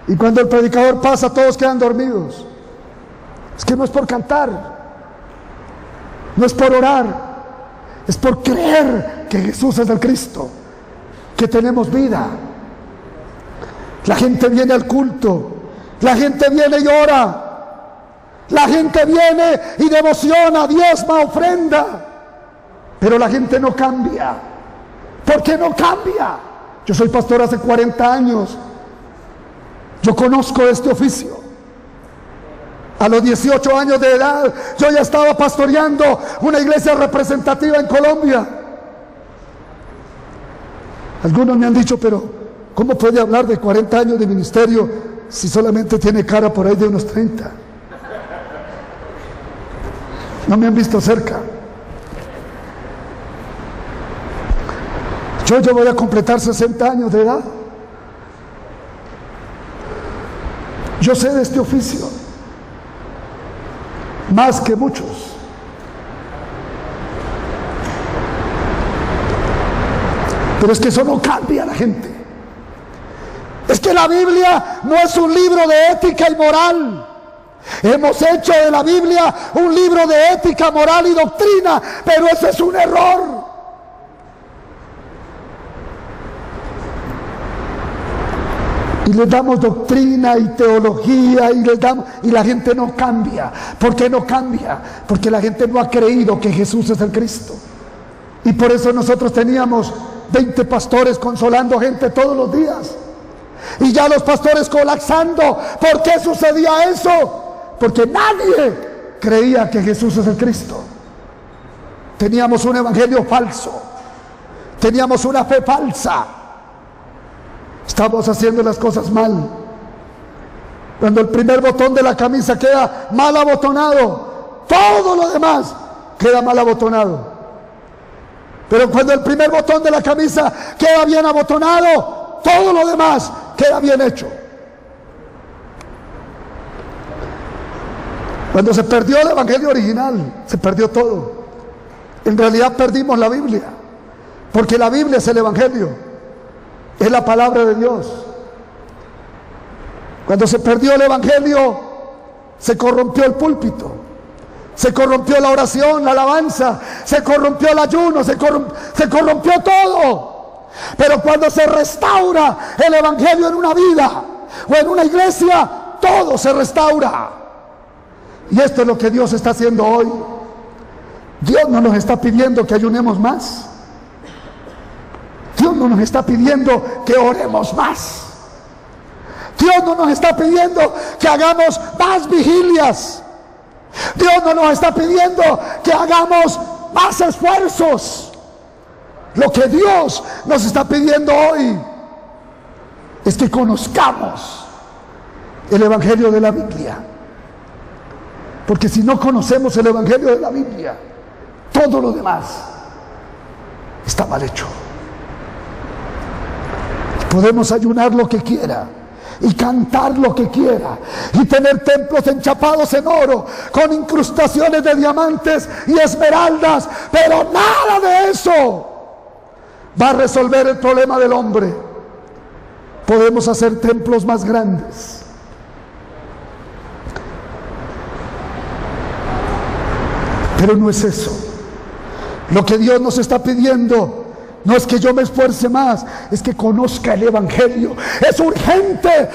Y cuando el predicador pasa, todos quedan dormidos. Es que no es por cantar, no es por orar, es por creer que Jesús es el Cristo, que tenemos vida. La gente viene al culto, la gente viene y ora, la gente viene y devociona, diezma, ofrenda, pero la gente no cambia. ¿Por qué no cambia? Yo soy pastor hace 40 años. Yo conozco este oficio. A los 18 años de edad yo ya estaba pastoreando una iglesia representativa en Colombia. Algunos me han dicho, pero ¿cómo puede hablar de 40 años de ministerio si solamente tiene cara por ahí de unos 30? No me han visto cerca. Yo voy a completar 60 años de edad. Yo sé de este oficio más que muchos. Pero es que eso no cambia a la gente. Es que la Biblia no es un libro de ética y moral. Hemos hecho de la Biblia un libro de ética, moral y doctrina, pero ese es un error. Y les damos doctrina y teología y la gente no cambia. ¿Por qué no cambia? Porque la gente no ha creído que Jesús es el Cristo. Y por eso nosotros teníamos 20 pastores consolando gente todos los días. Y ya los pastores colapsando. ¿Por qué sucedía eso? Porque nadie creía que Jesús es el Cristo. Teníamos un evangelio falso. Teníamos una fe falsa. Estamos haciendo las cosas mal. Cuando el primer botón de la camisa queda mal abotonado, todo lo demás queda mal abotonado. Pero cuando el primer botón de la camisa queda bien abotonado, todo lo demás queda bien hecho. Cuando se perdió el evangelio original, se perdió todo. En realidad perdimos la Biblia, porque la Biblia es el evangelio. Es la palabra de Dios. Cuando se perdió el evangelio, se corrompió el púlpito, se corrompió la oración, la alabanza, se corrompió el ayuno, se corrompió todo. Pero cuando se restaura el evangelio en una vida o en una iglesia, todo se restaura. Y esto es lo que Dios está haciendo hoy. Dios no nos está pidiendo que ayunemos más. Dios no nos está pidiendo que oremos más. Dios no nos está pidiendo que hagamos más vigilias. Dios no nos está pidiendo que hagamos más esfuerzos. Lo que Dios nos está pidiendo hoy es que conozcamos el evangelio de la Biblia. Porque si no conocemos el evangelio de la Biblia, todo lo demás está mal hecho. Podemos ayunar lo que quiera y cantar lo que quiera y tener templos enchapados en oro con incrustaciones de diamantes y esmeraldas, pero nada de eso va a resolver el problema del hombre. Podemos hacer templos más grandes, pero no es eso. Lo que Dios nos está pidiendo no es que yo me esfuerce más, es que conozca el Evangelio. Es urgente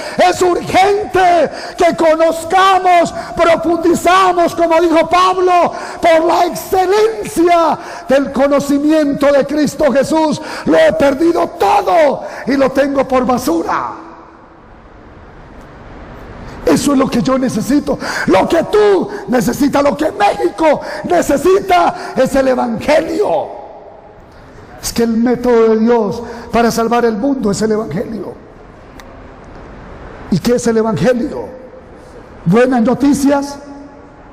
que conozcamos, profundizamos, como dijo Pablo, por la excelencia del conocimiento de Cristo Jesús. Lo he perdido todo y lo tengo por basura. Eso es lo que yo necesito, lo que tú necesitas, lo que México necesita es el Evangelio. Es que el método de Dios para salvar el mundo es el Evangelio. ¿Y qué es el Evangelio? Buenas noticias,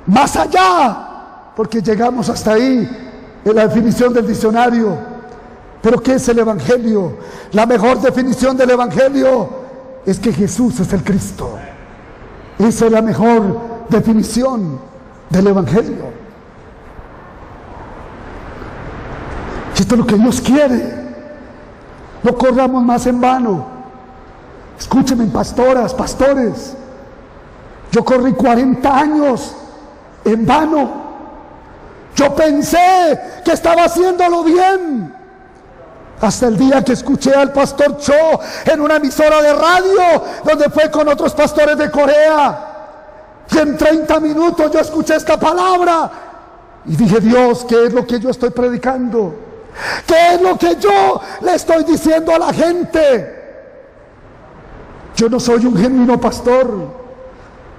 más allá, porque llegamos hasta ahí en la definición del diccionario. ¿Pero qué es el Evangelio? La mejor definición del Evangelio es que Jesús es el Cristo. Esa es la mejor definición del Evangelio. Y esto es lo que Dios quiere. No corramos más en vano. Escúchenme, pastoras, pastores. Yo corrí 40 años en vano. Yo pensé que estaba haciéndolo bien, hasta el día que escuché al pastor Cho en una emisora de radio, donde fue con otros pastores de Corea. Y en 30 minutos yo escuché esta palabra y dije: Dios, ¿qué es lo que yo estoy predicando? ¿Qué es lo que yo le estoy diciendo a la gente? Yo no soy un genuino pastor,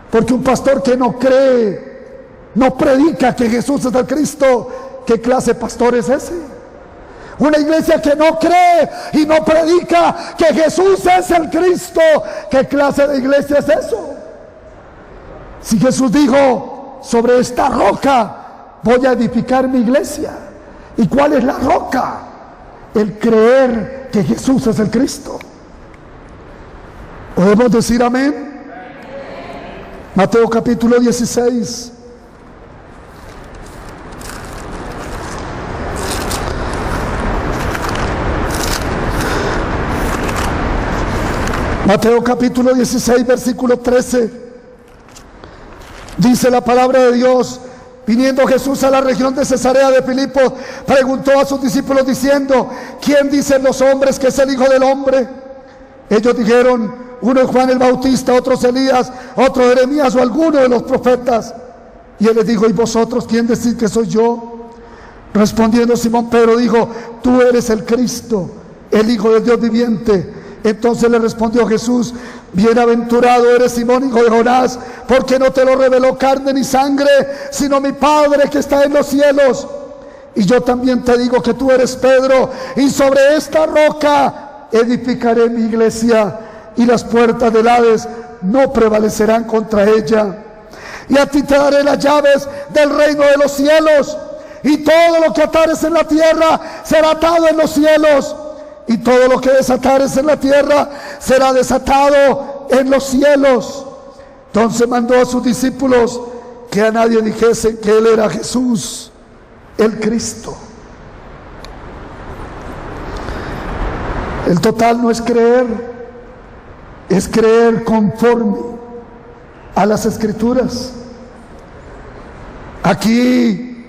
porque un pastor que no cree, no predica que Jesús es el Cristo, ¿qué clase de pastor es ese? Una iglesia que no cree y no predica que Jesús es el Cristo, ¿qué clase de iglesia es eso? Si Jesús dijo: sobre esta roca voy a edificar mi iglesia. ¿Y cuál es la roca? El creer que Jesús es el Cristo. ¿Podemos decir amén? Mateo capítulo 16. Mateo capítulo 16, versículo 13. Dice la palabra de Dios: viniendo Jesús a la región de Cesarea de Filipo, preguntó a sus discípulos diciendo: ¿quién dicen los hombres que es el Hijo del Hombre? Ellos dijeron: uno es Juan el Bautista, otro es Elías, otro Jeremías o alguno de los profetas. Y él les dijo: ¿y vosotros quién decís que soy yo? Respondiendo Simón Pedro dijo: tú eres el Cristo, el Hijo del Dios viviente. Entonces le respondió Jesús: bienaventurado eres Simón, hijo de Jonás, porque no te lo reveló carne ni sangre, sino mi Padre que está en los cielos. Y yo también te digo que tú eres Pedro, y sobre esta roca edificaré mi iglesia, y las puertas del Hades no prevalecerán contra ella. Y a ti te daré las llaves del reino de los cielos, y todo lo que atares en la tierra será atado en los cielos, y todo lo que desatares en la tierra será desatado en los cielos. Entonces mandó a sus discípulos que a nadie dijesen que él era Jesús, el Cristo. El total no es creer, es creer conforme a las Escrituras. Aquí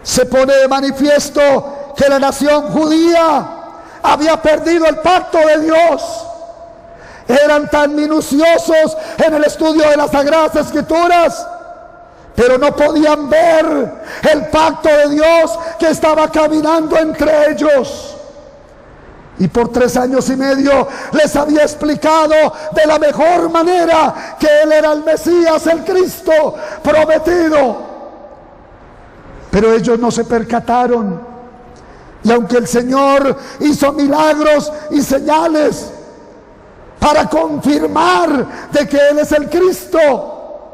se pone de manifiesto que la nación judía había perdido el pacto de Dios. Eran tan minuciosos en el estudio de las Sagradas Escrituras, pero no podían ver el pacto de Dios que estaba caminando entre ellos. Y por 3 años y medio les había explicado de la mejor manera que Él era el Mesías, el Cristo prometido. Pero ellos no se percataron. Y aunque el Señor hizo milagros y señales para confirmar de que Él es el Cristo,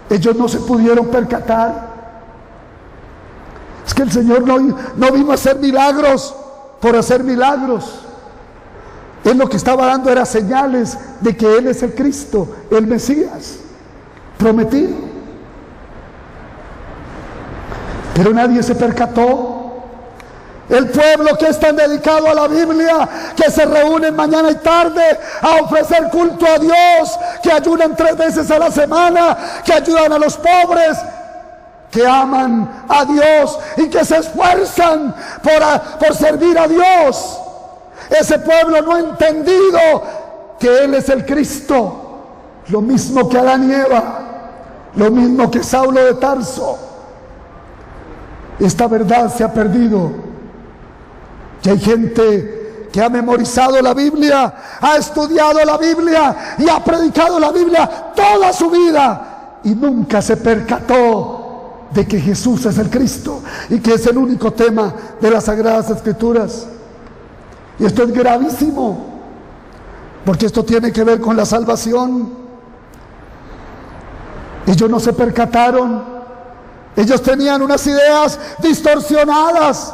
ellos no se pudieron percatar. Es que el Señor no vino a hacer milagros por hacer milagros. Él lo que estaba dando era señales de que Él es el Cristo, el Mesías prometido. Pero nadie se percató. El pueblo que es tan dedicado a la Biblia, que se reúnen mañana y tarde a ofrecer culto a Dios, que ayunan 3 veces a la semana, que ayudan a los pobres, que aman a Dios y que se esfuerzan por servir a Dios. Ese pueblo no ha entendido que Él es el Cristo, lo mismo que Adán y Eva, lo mismo que Saulo de Tarso. Esta verdad se ha perdido. Y hay gente que ha memorizado la Biblia, ha estudiado la Biblia y ha predicado la Biblia toda su vida y nunca se percató de que Jesús es el Cristo y que es el único tema de las Sagradas Escrituras. Y esto es gravísimo, porque esto tiene que ver con la salvación. Ellos no se percataron. Ellos tenían unas ideas distorsionadas.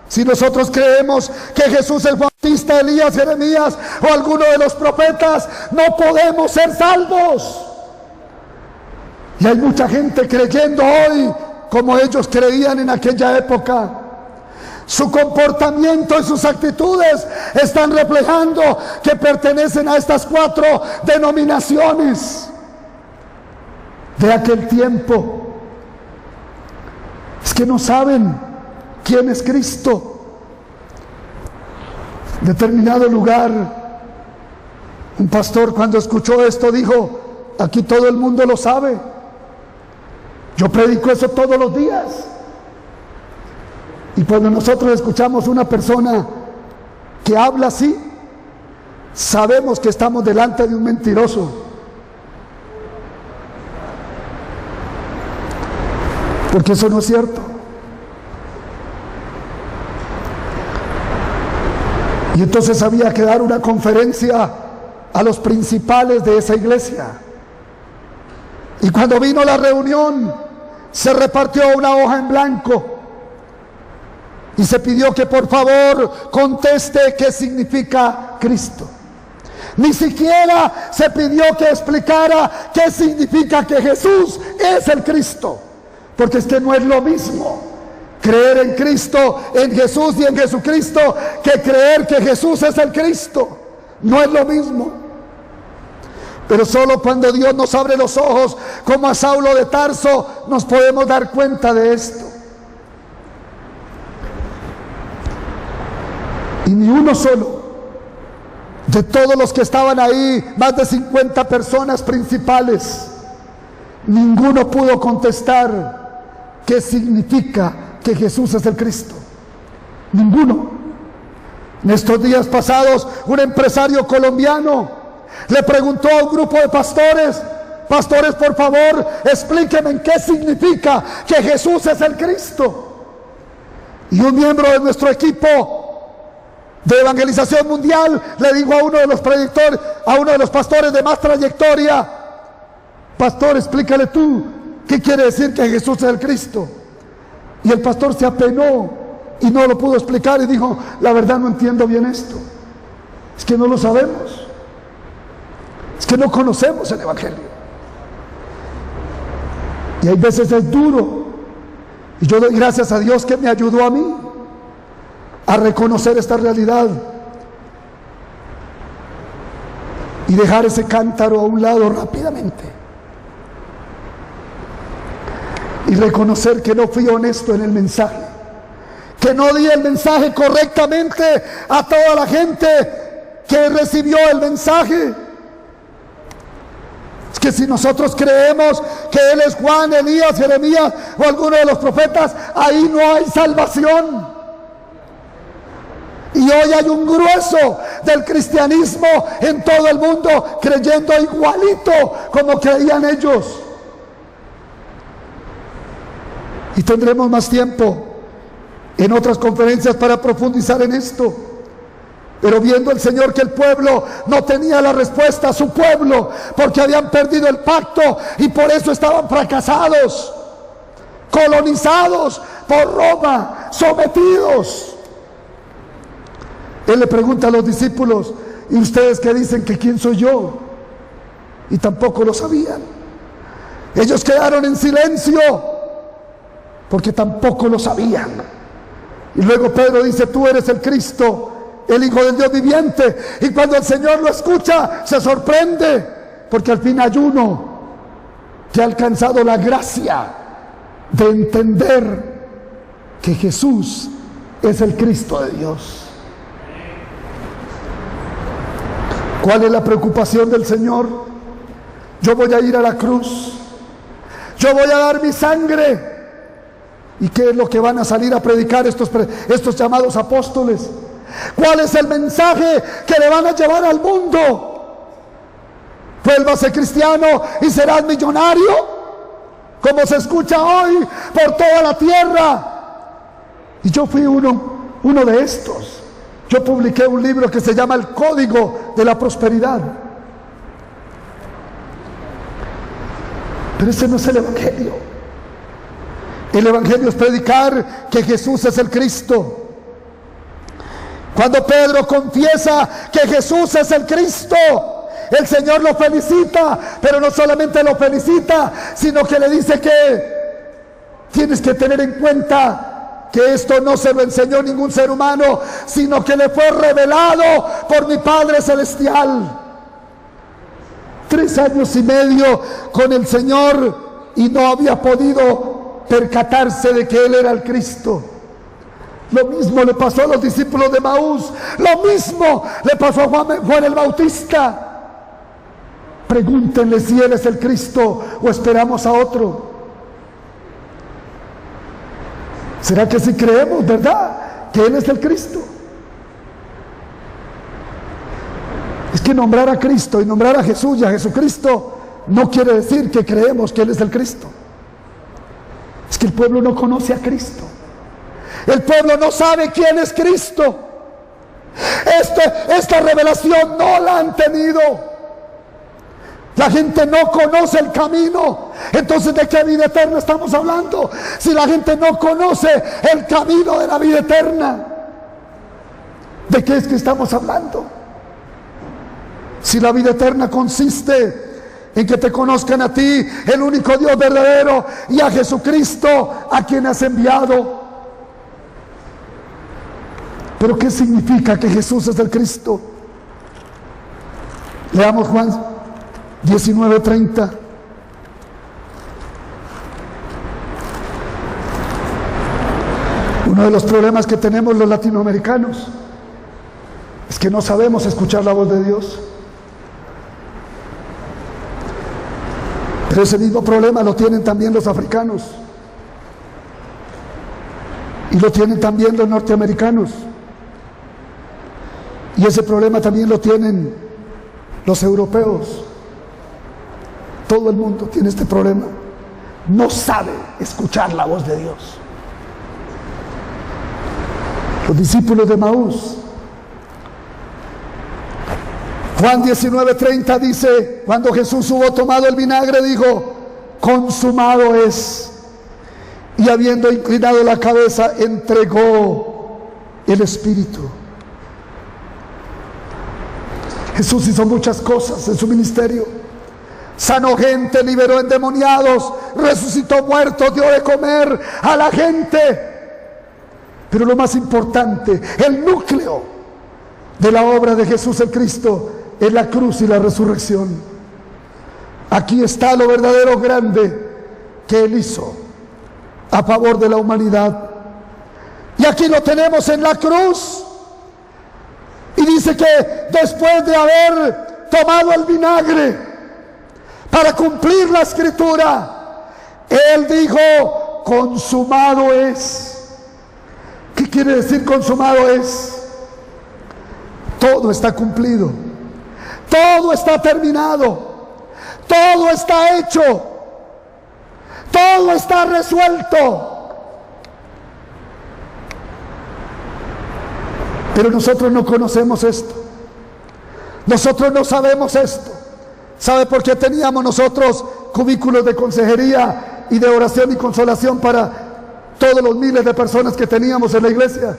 Si nosotros creemos que Jesús es Bautista, Elías, Jeremías o alguno de los profetas, no podemos ser salvos. Y hay mucha gente creyendo hoy como ellos creían en aquella época. Su comportamiento y sus actitudes están reflejando que pertenecen a estas 4 denominaciones de aquel tiempo. Es que no saben quién es Cristo. En determinado lugar, un pastor, cuando escuchó esto, dijo: aquí todo el mundo lo sabe. Yo predico eso todos los días. Y cuando nosotros escuchamos una persona que habla así, sabemos que estamos delante de un mentiroso. Porque eso no es cierto. Y entonces había que dar una conferencia a los principales de esa iglesia. Y cuando vino la reunión, se repartió una hoja en blanco y se pidió que por favor conteste qué significa Cristo. Ni siquiera se pidió que explicara qué significa que Jesús es el Cristo, porque es que no es lo mismo creer en Cristo, en Jesús y en Jesucristo, que creer que Jesús es el Cristo. No es lo mismo. Pero solo cuando Dios nos abre los ojos, como a Saulo de Tarso, nos podemos dar cuenta de esto. Y ni uno solo de todos los que estaban ahí, más de 50 personas principales, ninguno pudo contestar qué significa que Jesús es el Cristo. Ninguno. En estos días pasados, un empresario colombiano le preguntó a un grupo de pastores: pastores, por favor, explíquenme en qué significa que Jesús es el Cristo. Y un miembro de nuestro equipo de evangelización mundial le dijo a uno de los predicadores, a uno de los pastores de más trayectoria: pastor, explícale tú qué quiere decir que Jesús es el Cristo. Y el pastor se apenó y no lo pudo explicar y dijo: la verdad no entiendo bien esto. Es que no lo sabemos. Es que no conocemos el Evangelio. Y hay veces es duro. Y yo doy gracias a Dios que me ayudó a mí a reconocer esta realidad y dejar ese cántaro a un lado rápidamente. Y reconocer que no fui honesto en el mensaje, que no di el mensaje correctamente a toda la gente que recibió el mensaje. Es que si nosotros creemos que Él es Juan, Elías, Jeremías o alguno de los profetas, ahí no hay salvación. Y hoy hay un grueso del cristianismo en todo el mundo creyendo igualito como creían ellos. Y tendremos más tiempo en otras conferencias para profundizar en esto. Pero viendo el Señor que el pueblo no tenía la respuesta, a su pueblo, porque habían perdido el pacto y por eso estaban fracasados, colonizados por Roma, sometidos. Él le pregunta a los discípulos: ¿y ustedes qué dicen que quién soy yo? Y tampoco lo sabían. Ellos quedaron en silencio porque tampoco lo sabían. Y luego Pedro dice: tú eres el Cristo, el Hijo del Dios viviente. Y cuando el Señor lo escucha, se sorprende, porque al fin hay uno que ha alcanzado la gracia de entender que Jesús es el Cristo de Dios. ¿Cuál es la preocupación del Señor? Yo voy a ir a la cruz, yo voy a dar mi sangre. ¿Y qué es lo que van a salir a predicar estos llamados apóstoles? ¿Cuál es el mensaje que le van a llevar al mundo? Vuélvase cristiano y serás millonario, como se escucha hoy por toda la tierra. Y yo fui uno de estos. Yo publiqué un libro que se llama El Código de la Prosperidad. Pero ese no es el Evangelio. El Evangelio es predicar que Jesús es el Cristo. Cuando Pedro confiesa que Jesús es el Cristo, el Señor lo felicita, pero no solamente lo felicita, sino que le dice que tienes que tener en cuenta que esto no se lo enseñó ningún ser humano, sino que le fue revelado por mi Padre Celestial. 3 años y medio con el Señor y no había podido percatarse de que Él era el Cristo. Lo mismo le pasó a los discípulos de Maús, lo mismo le pasó a Juan el Bautista. Pregúntenle si Él es el Cristo o esperamos a otro. ¿Será que si creemos, verdad, que Él es el Cristo? Es que nombrar a Cristo y nombrar a Jesús y a Jesucristo no quiere decir que creemos que Él es el Cristo. Es que el pueblo no conoce a Cristo. El pueblo no sabe quién es Cristo. Esta revelación no la han tenido. La gente no conoce el camino. Entonces, ¿de qué vida eterna estamos hablando? Si la gente no conoce el camino de la vida eterna, ¿de qué es que estamos hablando? Si la vida eterna consiste en que te conozcan a ti, el único Dios verdadero, y a Jesucristo, a quien has enviado. ¿Pero qué significa que Jesús es el Cristo? Leamos Juan 19:30. Uno de los problemas que tenemos los latinoamericanos es que no sabemos escuchar la voz de Dios. Pero ese mismo problema lo tienen también los africanos. Y lo tienen también los norteamericanos. Y ese problema también lo tienen los europeos. Todo el mundo tiene este problema. No sabe escuchar la voz de Dios. Los discípulos de Maús. Juan 19:30 dice: cuando Jesús hubo tomado el vinagre, dijo: consumado es. Y habiendo inclinado la cabeza, entregó el Espíritu. Jesús hizo muchas cosas en su ministerio. Sanó gente, liberó endemoniados, resucitó muertos, dio de comer a la gente. Pero lo más importante, el núcleo de la obra de Jesús el Cristo, es la cruz y la resurrección. Aquí está lo verdadero grande que Él hizo a favor de la humanidad. Y aquí lo tenemos en la cruz. Y dice que después de haber tomado el vinagre para cumplir la escritura, Él dijo: consumado es. ¿Qué quiere decir consumado es? Todo está cumplido, todo está terminado, todo está hecho, todo está resuelto. Pero nosotros no conocemos esto. Nosotros no sabemos esto. ¿Sabe por qué teníamos nosotros cubículos de consejería y de oración y consolación para todos los miles de personas que teníamos en la iglesia?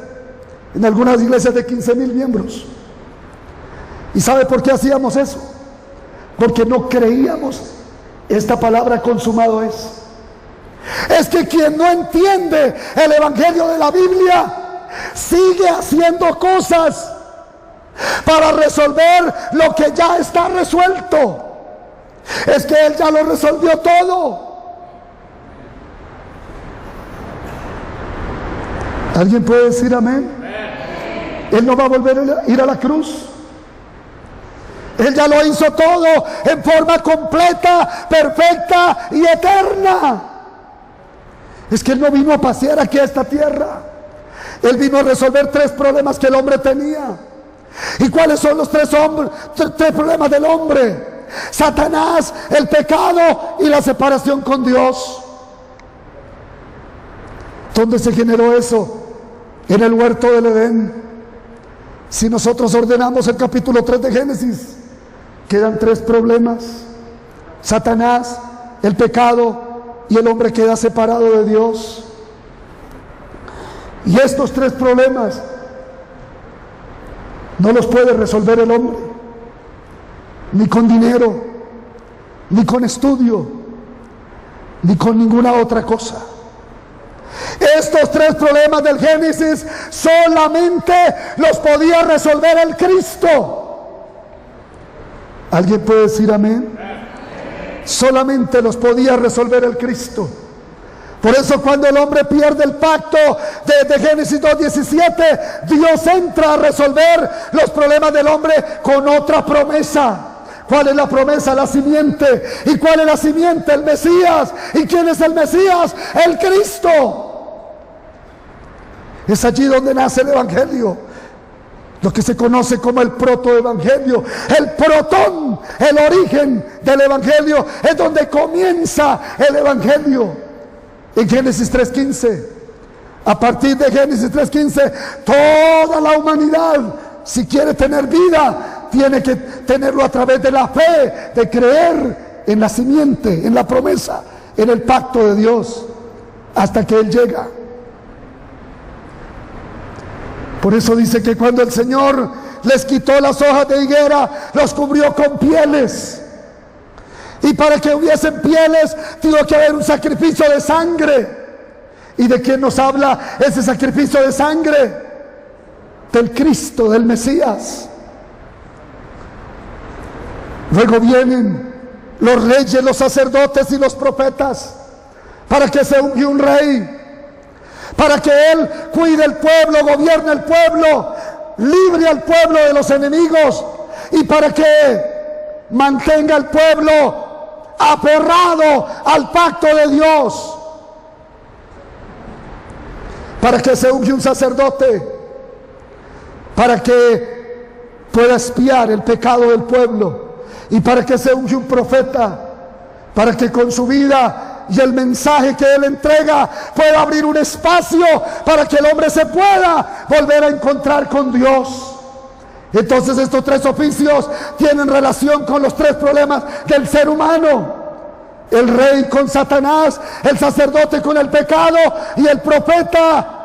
En algunas iglesias de 15,000 miembros. ¿Y sabe por qué hacíamos eso? Porque no creíamos esta palabra consumado es. Es que quien no entiende el evangelio de la Biblia sigue haciendo cosas para resolver lo que ya está resuelto. Es que Él ya lo resolvió todo. ¿Alguien puede decir amén? Él no va a volver a ir a la cruz. Él ya lo hizo todo en forma completa, perfecta y eterna. Es que Él no vino a pasear aquí a esta tierra. Él vino a resolver 3 problemas que el hombre tenía. ¿Y cuáles son los 3 problemas del hombre? Satanás, el pecado y la separación con Dios. ¿Dónde se generó eso? En el huerto del Edén. Si nosotros ordenamos el capítulo 3 de Génesis, quedan 3 problemas: Satanás, el pecado y el hombre queda separado de Dios. Y estos 3 problemas no los puede resolver el hombre, ni con dinero, ni con estudio, ni con ninguna otra cosa. Estos 3 problemas del Génesis solamente los podía resolver el Cristo. ¿Alguien puede decir amén? Solamente los podía resolver el Cristo. Por eso cuando el hombre pierde el pacto de Génesis 2:17, Dios entra a resolver los problemas del hombre con otra promesa. ¿Cuál es la promesa? La simiente. ¿Y cuál es la simiente? El Mesías. ¿Y quién es el Mesías? El Cristo. Es allí donde nace el Evangelio, lo que se conoce como el protoevangelio, el protón, el origen del Evangelio, es donde comienza el Evangelio. En Génesis 3:15, a partir de Génesis 3:15, toda la humanidad, si quiere tener vida, tiene que tenerlo a través de la fe, de creer en la simiente, en la promesa, en el pacto de Dios, hasta que Él llega. Por eso dice que cuando el Señor les quitó las hojas de higuera, los cubrió con pieles. Y para que hubiesen pieles, tuvo que haber un sacrificio de sangre. ¿Y de quién nos habla ese sacrificio de sangre? Del Cristo, del Mesías. Luego vienen los reyes, los sacerdotes y los profetas, para que se unja un rey, para que Él cuide el pueblo, gobierne el pueblo, libre al pueblo de los enemigos, y para que mantenga al pueblo aferrado al pacto de Dios, para que se unja un sacerdote, para que pueda expiar el pecado del pueblo, y para que se unja un profeta, para que con su vida y el mensaje que Él entrega pueda abrir un espacio para que el hombre se pueda volver a encontrar con Dios. Entonces estos 3 oficios tienen relación con los 3 problemas del ser humano: el rey con Satanás, el sacerdote con el pecado y el profeta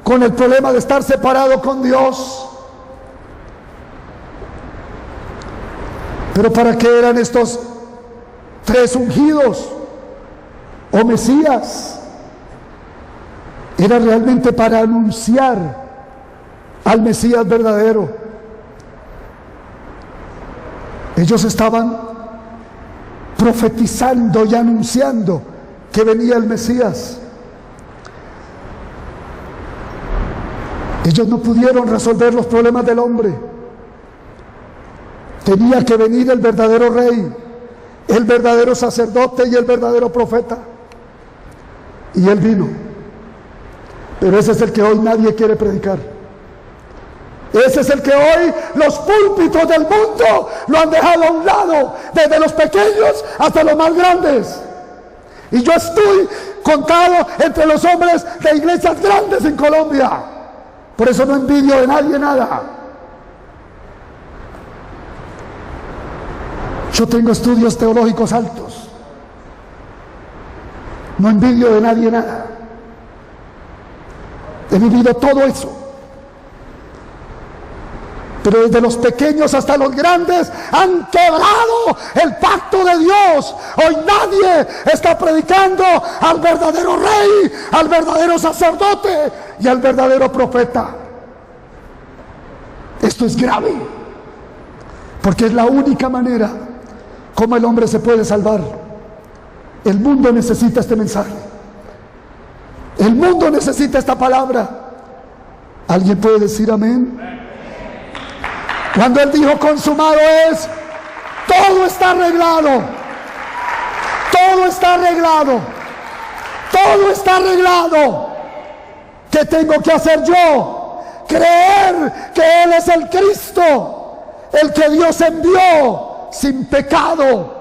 con el problema de estar separado con Dios. Pero ¿para qué eran estos 3 ungidos o Mesías? Era realmente para anunciar al Mesías verdadero. Ellos estaban profetizando y anunciando que venía el Mesías. Ellos no pudieron resolver los problemas del hombre. Tenía que venir el verdadero rey, el verdadero sacerdote y el verdadero profeta. Y Él vino. Pero ese es el que hoy nadie quiere predicar. Ese es el que hoy los púlpitos del mundo lo han dejado a un lado, desde los pequeños hasta los más grandes. Y yo estoy contado entre los hombres de iglesias grandes en Colombia. Por eso no envidio de nadie nada. Yo tengo estudios teológicos altos. No envidio de nadie nada. He vivido todo eso. Pero desde los pequeños hasta los grandes han quebrado el pacto de Dios. Hoy nadie está predicando al verdadero rey, al verdadero sacerdote y al verdadero profeta. Esto es grave, porque es la única manera como el hombre se puede salvar. El mundo necesita este mensaje. El mundo necesita esta palabra. ¿Alguien puede decir amén? Cuando Él dijo consumado es, todo está arreglado. Todo está arreglado. Todo está arreglado. ¿Qué tengo que hacer yo? Creer que Él es el Cristo, el que Dios envió sin pecado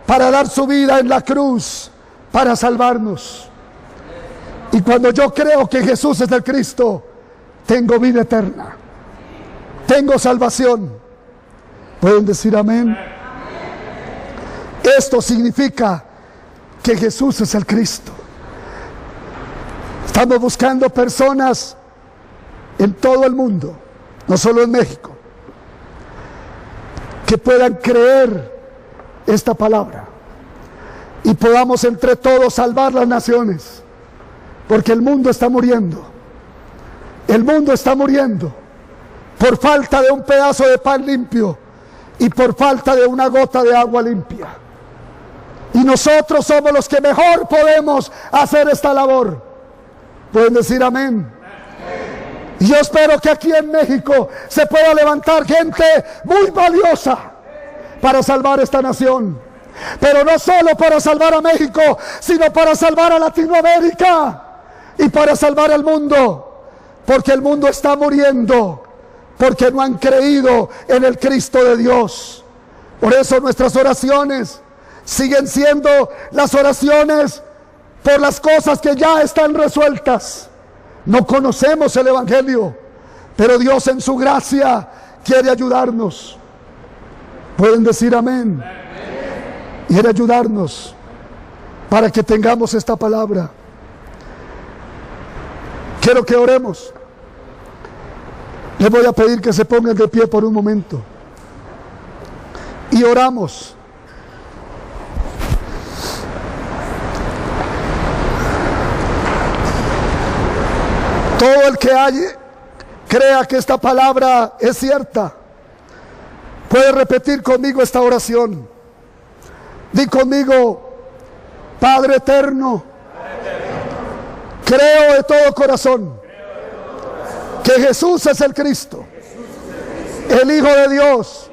para dar su vida en la cruz, para salvarnos. Y cuando yo creo que Jesús es el Cristo, tengo vida eterna. Tengo salvación. ¿Pueden decir amén? Esto significa que Jesús es el Cristo. Estamos buscando personas en todo el mundo, no solo en México, que puedan creer esta palabra y podamos entre todos salvar las naciones, porque el mundo está muriendo. El mundo está muriendo por falta de un pedazo de pan limpio y por falta de una gota de agua limpia. Y nosotros somos los que mejor podemos hacer esta labor. ¿Pueden decir amén? Y yo espero que aquí en México se pueda levantar gente muy valiosa para salvar esta nación. Pero no solo para salvar a México, sino para salvar a Latinoamérica y para salvar al mundo. Porque el mundo está muriendo, porque no han creído en el Cristo de Dios. Por eso nuestras oraciones siguen siendo las oraciones por las cosas que ya están resueltas. No conocemos el Evangelio, pero Dios en su gracia quiere ayudarnos. ¿Pueden decir amén? Quiere ayudarnos para que tengamos esta palabra. Quiero que oremos. Les voy a pedir que se pongan de pie por un momento y oramos. Todo el que crea que esta palabra es cierta, puede repetir conmigo esta oración. Di conmigo: Padre eterno, creo de todo corazón que Jesús es el Cristo, el Hijo de Dios,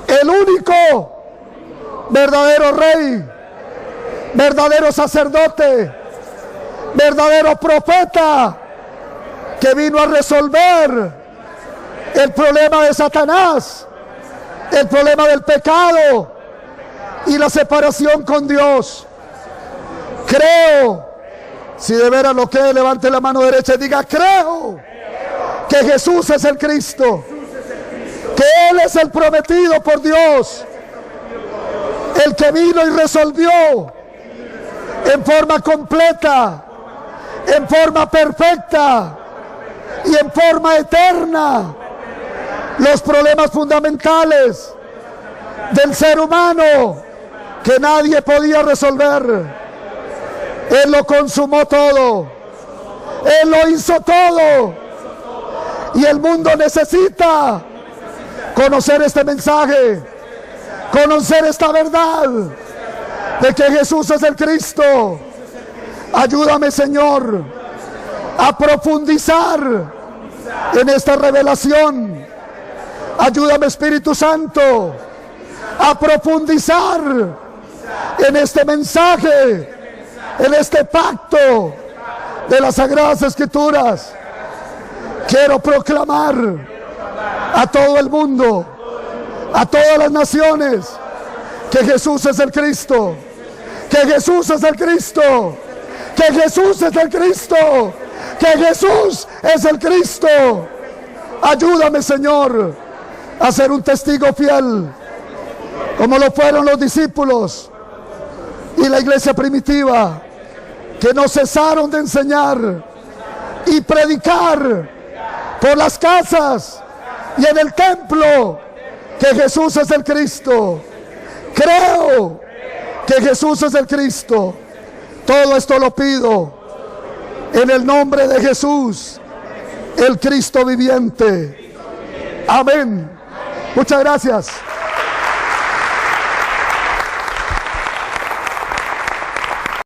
el único verdadero Rey, verdadero sacerdote, verdadero profeta, que vino a resolver el problema de Satanás, el problema del pecado y la separación con Dios. Creo, si de veras lo cree, levante la mano derecha y diga: creo que Jesús es el Cristo, que Él es el prometido por Dios, el que vino y resolvió en forma completa, en forma perfecta y en forma eterna los problemas fundamentales del ser humano que nadie podía resolver. Él lo consumó todo, Él lo hizo todo, y el mundo necesita conocer este mensaje, conocer esta verdad de que Jesús es el Cristo. Ayúdame, Señor, a profundizar en esta revelación. Ayúdame, Espíritu Santo, a profundizar en este mensaje, en este pacto de las Sagradas Escrituras. Quiero proclamar a todo el mundo, a todas las naciones, que Jesús es el Cristo, que Jesús es el Cristo, que Jesús es el Cristo, que Jesús es el Cristo. Ayúdame, Señor, a ser un testigo fiel, como lo fueron los discípulos y la iglesia primitiva, que no cesaron de enseñar y predicar por las casas y en el templo que Jesús es el Cristo. Creo que Jesús es el Cristo. Todo esto lo pido en el nombre de Jesús, el Cristo viviente. Amén. Muchas gracias.